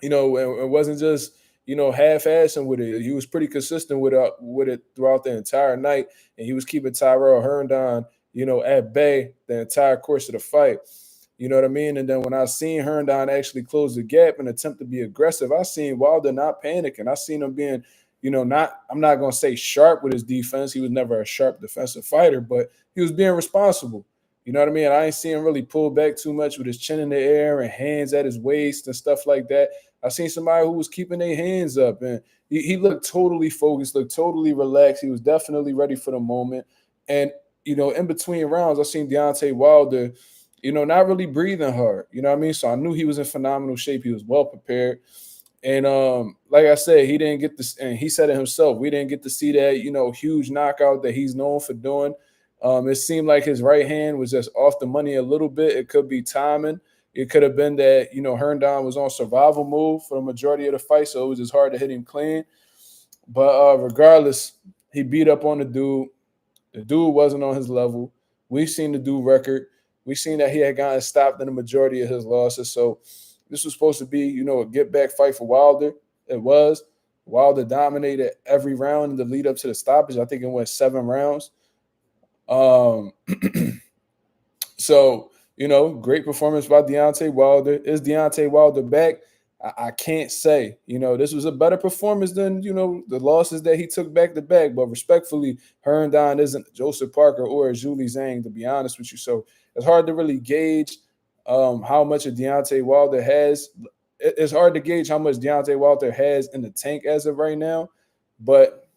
and it wasn't just, half-assing with it. He was pretty consistent with it throughout the entire night, and he was keeping Tyrrell Herndon, at bay the entire course of the fight. You know what I mean? And then when I seen Herndon actually close the gap and attempt to be aggressive, I seen Wilder not panicking. I seen him being, I'm not going to say sharp with his defense. He was never a sharp defensive fighter, but he was being responsible. You know what I mean? I ain't seen him really pull back too much with his chin in the air and hands at his waist and stuff like that. I seen somebody who was keeping their hands up, and he looked totally focused, looked totally relaxed. He was definitely ready for the moment. And, in between rounds, I seen Deontay Wilder, not really breathing hard. You know what I mean? So I knew he was in phenomenal shape. He was well prepared. And like I said, he didn't get this, and he said it himself, we didn't get to see that, huge knockout that he's known for doing. It seemed like his right hand was just off the money a little bit. It could be timing. It could have been that, Herndon was on survival mode for the majority of the fight, so it was just hard to hit him clean. But regardless, he beat up on the dude. The dude wasn't on his level. We've seen the dude record. We've seen that he had gotten stopped in the majority of his losses. So this was supposed to be, a get-back fight for Wilder. It was. Wilder dominated every round in the lead up to the stoppage. I think it went 7 rounds. So, great performance by Deontay Wilder. Is Deontay Wilder back? I can't say. This was a better performance than, the losses that he took back to back. But respectfully, Herndon isn't Joseph Parker or Julie Zhang, to be honest with you. So it's hard to really gauge how much of Deontay Wilder has. It's hard to gauge how much Deontay Wilder has in the tank as of right now. But,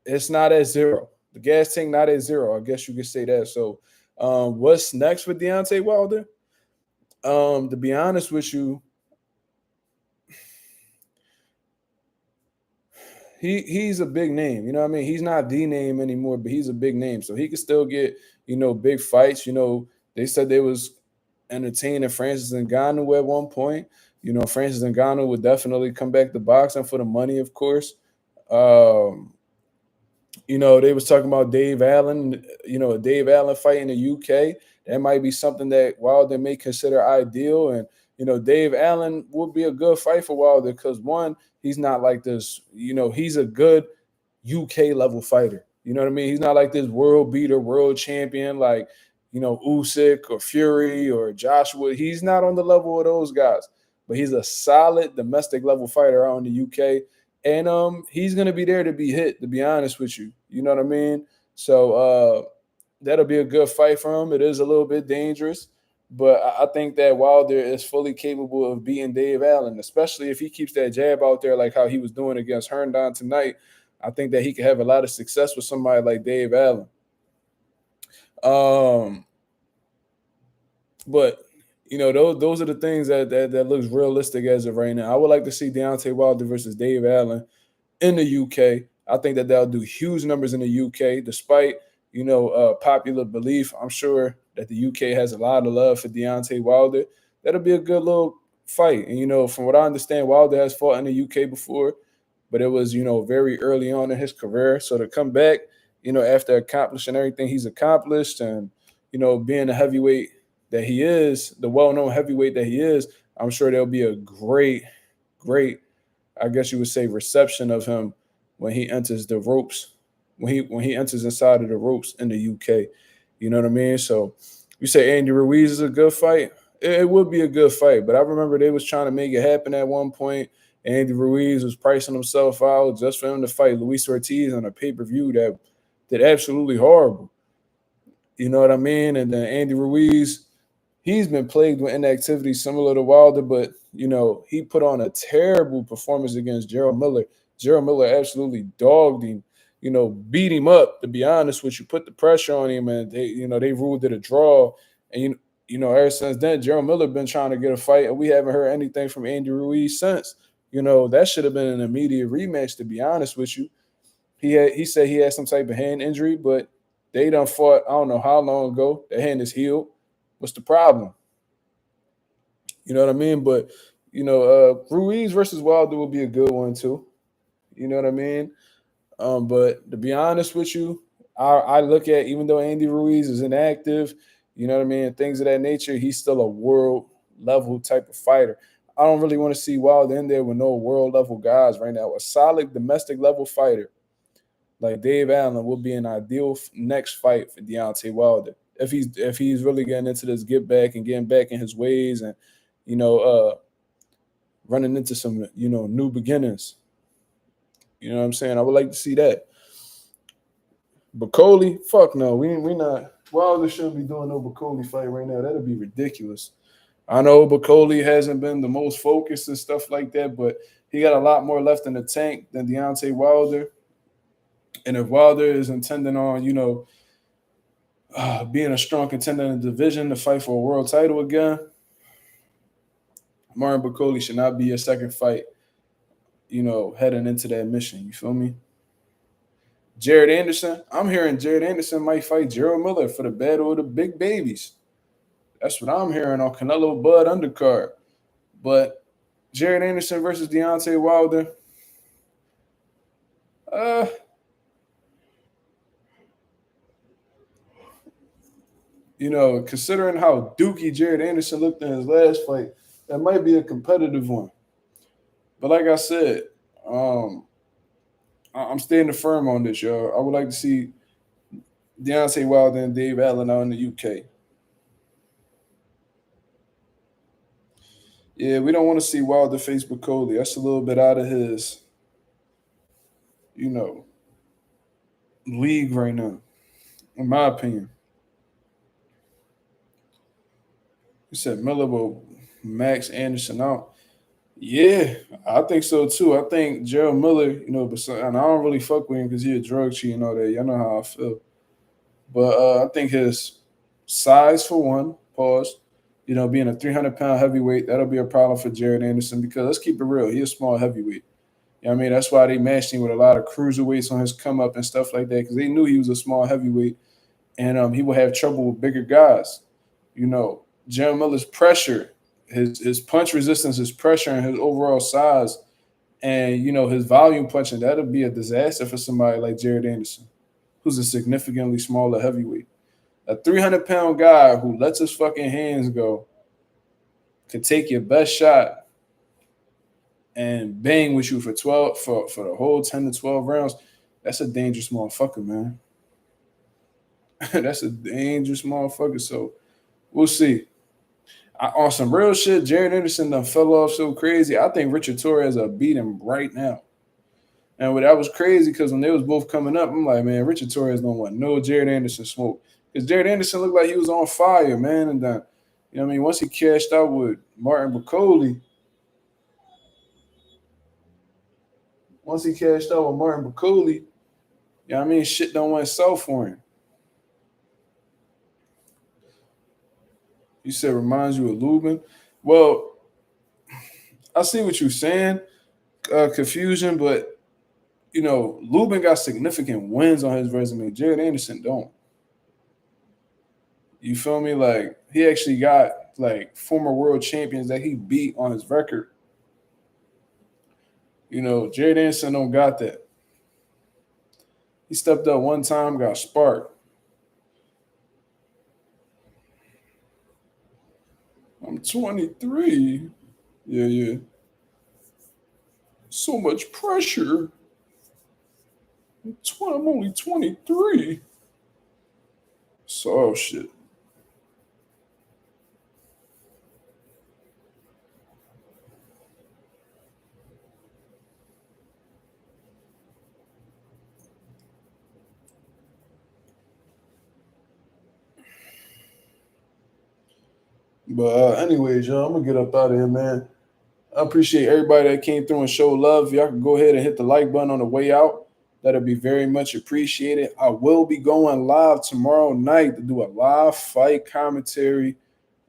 it's not at zero. The gas tank not at zero. I guess you could say that. So what's next for Deontay Wilder? To be honest with you, he's a big name. You know what I mean? He's not the name anymore, but he's a big name. So he could still get, big fights. They said they was entertaining Francis Ngannou at one point. Francis Ngannou would definitely come back to boxing for the money, of course. They was talking about Dave Allen, a Dave Allen fight in the UK. That might be something that Wilder may consider ideal. And, Dave Allen would be a good fight for Wilder because, one, he's not like this, he's a good UK level fighter. You know what I mean? He's not like this world beater, world champion. Like, Usyk or Fury or Joshua. He's not on the level of those guys, but he's a solid domestic level fighter out in the UK. And he's gonna be there to be hit, to be honest with you. You know what I mean? So that'll be a good fight for him. It is a little bit dangerous, but I think that Wilder is fully capable of beating Dave Allen, especially if he keeps that jab out there like how he was doing against Herndon tonight. I think that he could have a lot of success with somebody like Dave Allen. But those are the things that looks realistic as of right now. I would like to see Deontay Wilder versus Dave Allen in the UK. I think that they'll do huge numbers in the UK, despite popular belief. I'm sure that the UK has a lot of love for Deontay Wilder. That'll be a good little fight. And from what I understand, Wilder has fought in the UK before, but it was very early on in his career. So to come back, after accomplishing everything he's accomplished and being a heavyweight that he is, the well-known heavyweight that he is, I'm sure there'll be a great, I guess you would say, reception of him when he enters the ropes, when he enters inside of the ropes in the UK. You know what I mean? So you say Andy Ruiz is a good fight. It would be a good fight, but I remember they was trying to make it happen at one point. Andy Ruiz was pricing himself out just for him to fight Luis Ortiz on a pay-per-view that did absolutely horrible. You know what I mean? And then Andy Ruiz, he's been plagued with inactivity similar to Wilder, but he put on a terrible performance against Gerald Miller. Gerald Miller absolutely dogged him, beat him up, to be honest with you, put the pressure on him, and they ruled it a draw. And ever since then, Gerald Miller been trying to get a fight, and we haven't heard anything from Andy Ruiz since. That should have been an immediate rematch, to be honest with you. He said he had some type of hand injury, but they done fought, I don't know how long ago. The hand is healed. What's the problem? You know what I mean? But, Ruiz versus Wilder will be a good one too. You know what I mean? But to be honest with you, I look at, even though Andy Ruiz is inactive, you know what I mean, things of that nature, he's still a world level type of fighter. I don't really want to see Wilder in there with no world level guys right now. A solid domestic level fighter like Dave Allen would be an ideal next fight for Deontay Wilder if he's really getting into this get back and getting back in his ways and running into some new beginnings. You know what I'm saying? I would like to see that. But Coley, fuck no, we not. Wilder shouldn't be doing no Bacoli fight right now. That'd be ridiculous. I know Bacoli hasn't been the most focused and stuff like that, but he got a lot more left in the tank than Deontay Wilder. And if Wilder is intending on, being a strong contender in the division to fight for a world title again, Martin Bacoli should not be a second fight, heading into that mission. You feel me? Jared Anderson, I'm hearing Jared Anderson might fight Gerald Miller for the battle of the big babies. That's what I'm hearing on Canelo Bud undercard. But Jared Anderson versus Deontay Wilder, considering how dookie Jared Anderson looked in his last fight, that might be a competitive one. But like I said, I'm staying firm on this, y'all. I would like to see Deontay Wilder and Dave Allen out in the UK. Yeah, we don't want to see Wilder face Bacoli. That's a little bit out of his, league right now, in my opinion. You said Miller will max Anderson out. Yeah, I think so too. I think Gerald Miller, and I don't really fuck with him because he's a drug cheat and all that. Y'all know how I feel. But I think his size, for one, pause, being a 300-pound heavyweight, that'll be a problem for Jared Anderson because let's keep it real. He's a small heavyweight. You know what I mean? That's why they matched him with a lot of cruiserweights on his come up and stuff like that because they knew he was a small heavyweight and he would have trouble with bigger guys. Gerald Miller's pressure, his punch resistance, his pressure, and his overall size, and his volume punching, that'll be a disaster for somebody like Jared Anderson, who's a significantly smaller heavyweight. A 300-pound guy who lets his fucking hands go could take your best shot and bang with you for the whole 10 to 12 rounds. That's a dangerous motherfucker, man. That's a dangerous motherfucker. So we'll see. On some real shit, Jared Anderson done fell off so crazy. I think Richard Torres will beat him right now. And that was crazy because when they was both coming up, I'm like, man, Richard Torres don't want no Jared Anderson smoke. Because Jared Anderson looked like he was on fire, man. And then, you know what I mean? Once he cashed out with Martin Bacoli, you know what I mean? Shit don't went south for him. You said reminds you of Lubin. Well, I see what you're saying, confusion, but you know, Lubin got significant wins on his resume. Jared Anderson don't. You feel me? Like he actually got like former world champions that he beat on his record. You know, Jared Anderson don't got that. He stepped up one time, got sparked. I'm 23. Yeah. So much pressure. I'm only 23. So shit. But anyways, y'all, I'm gonna get up out of here, man. I appreciate everybody that came through and showed love. Y'all can go ahead and hit the like button on the way out. That'll be very much appreciated. I will be going live tomorrow night to do a live fight commentary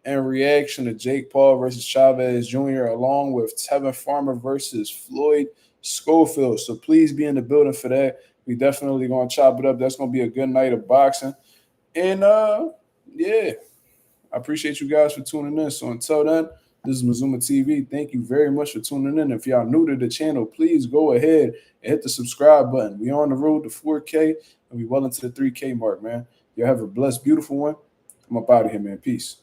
and reaction to Jake Paul versus Chavez Jr. along with Tevin Farmer versus Floyd Schofield. So please be in the building for that. We definitely gonna chop it up. That's gonna be a good night of boxing. And yeah, I appreciate you guys for tuning in. So until then, this is Mazuma TV. Thank you very much for tuning in. If y'all new to the channel, please go ahead and hit the subscribe button. We on the road to 4K and we well into the 3K mark, man. Y'all have a blessed, beautiful one. I'm up out of here, man. Peace.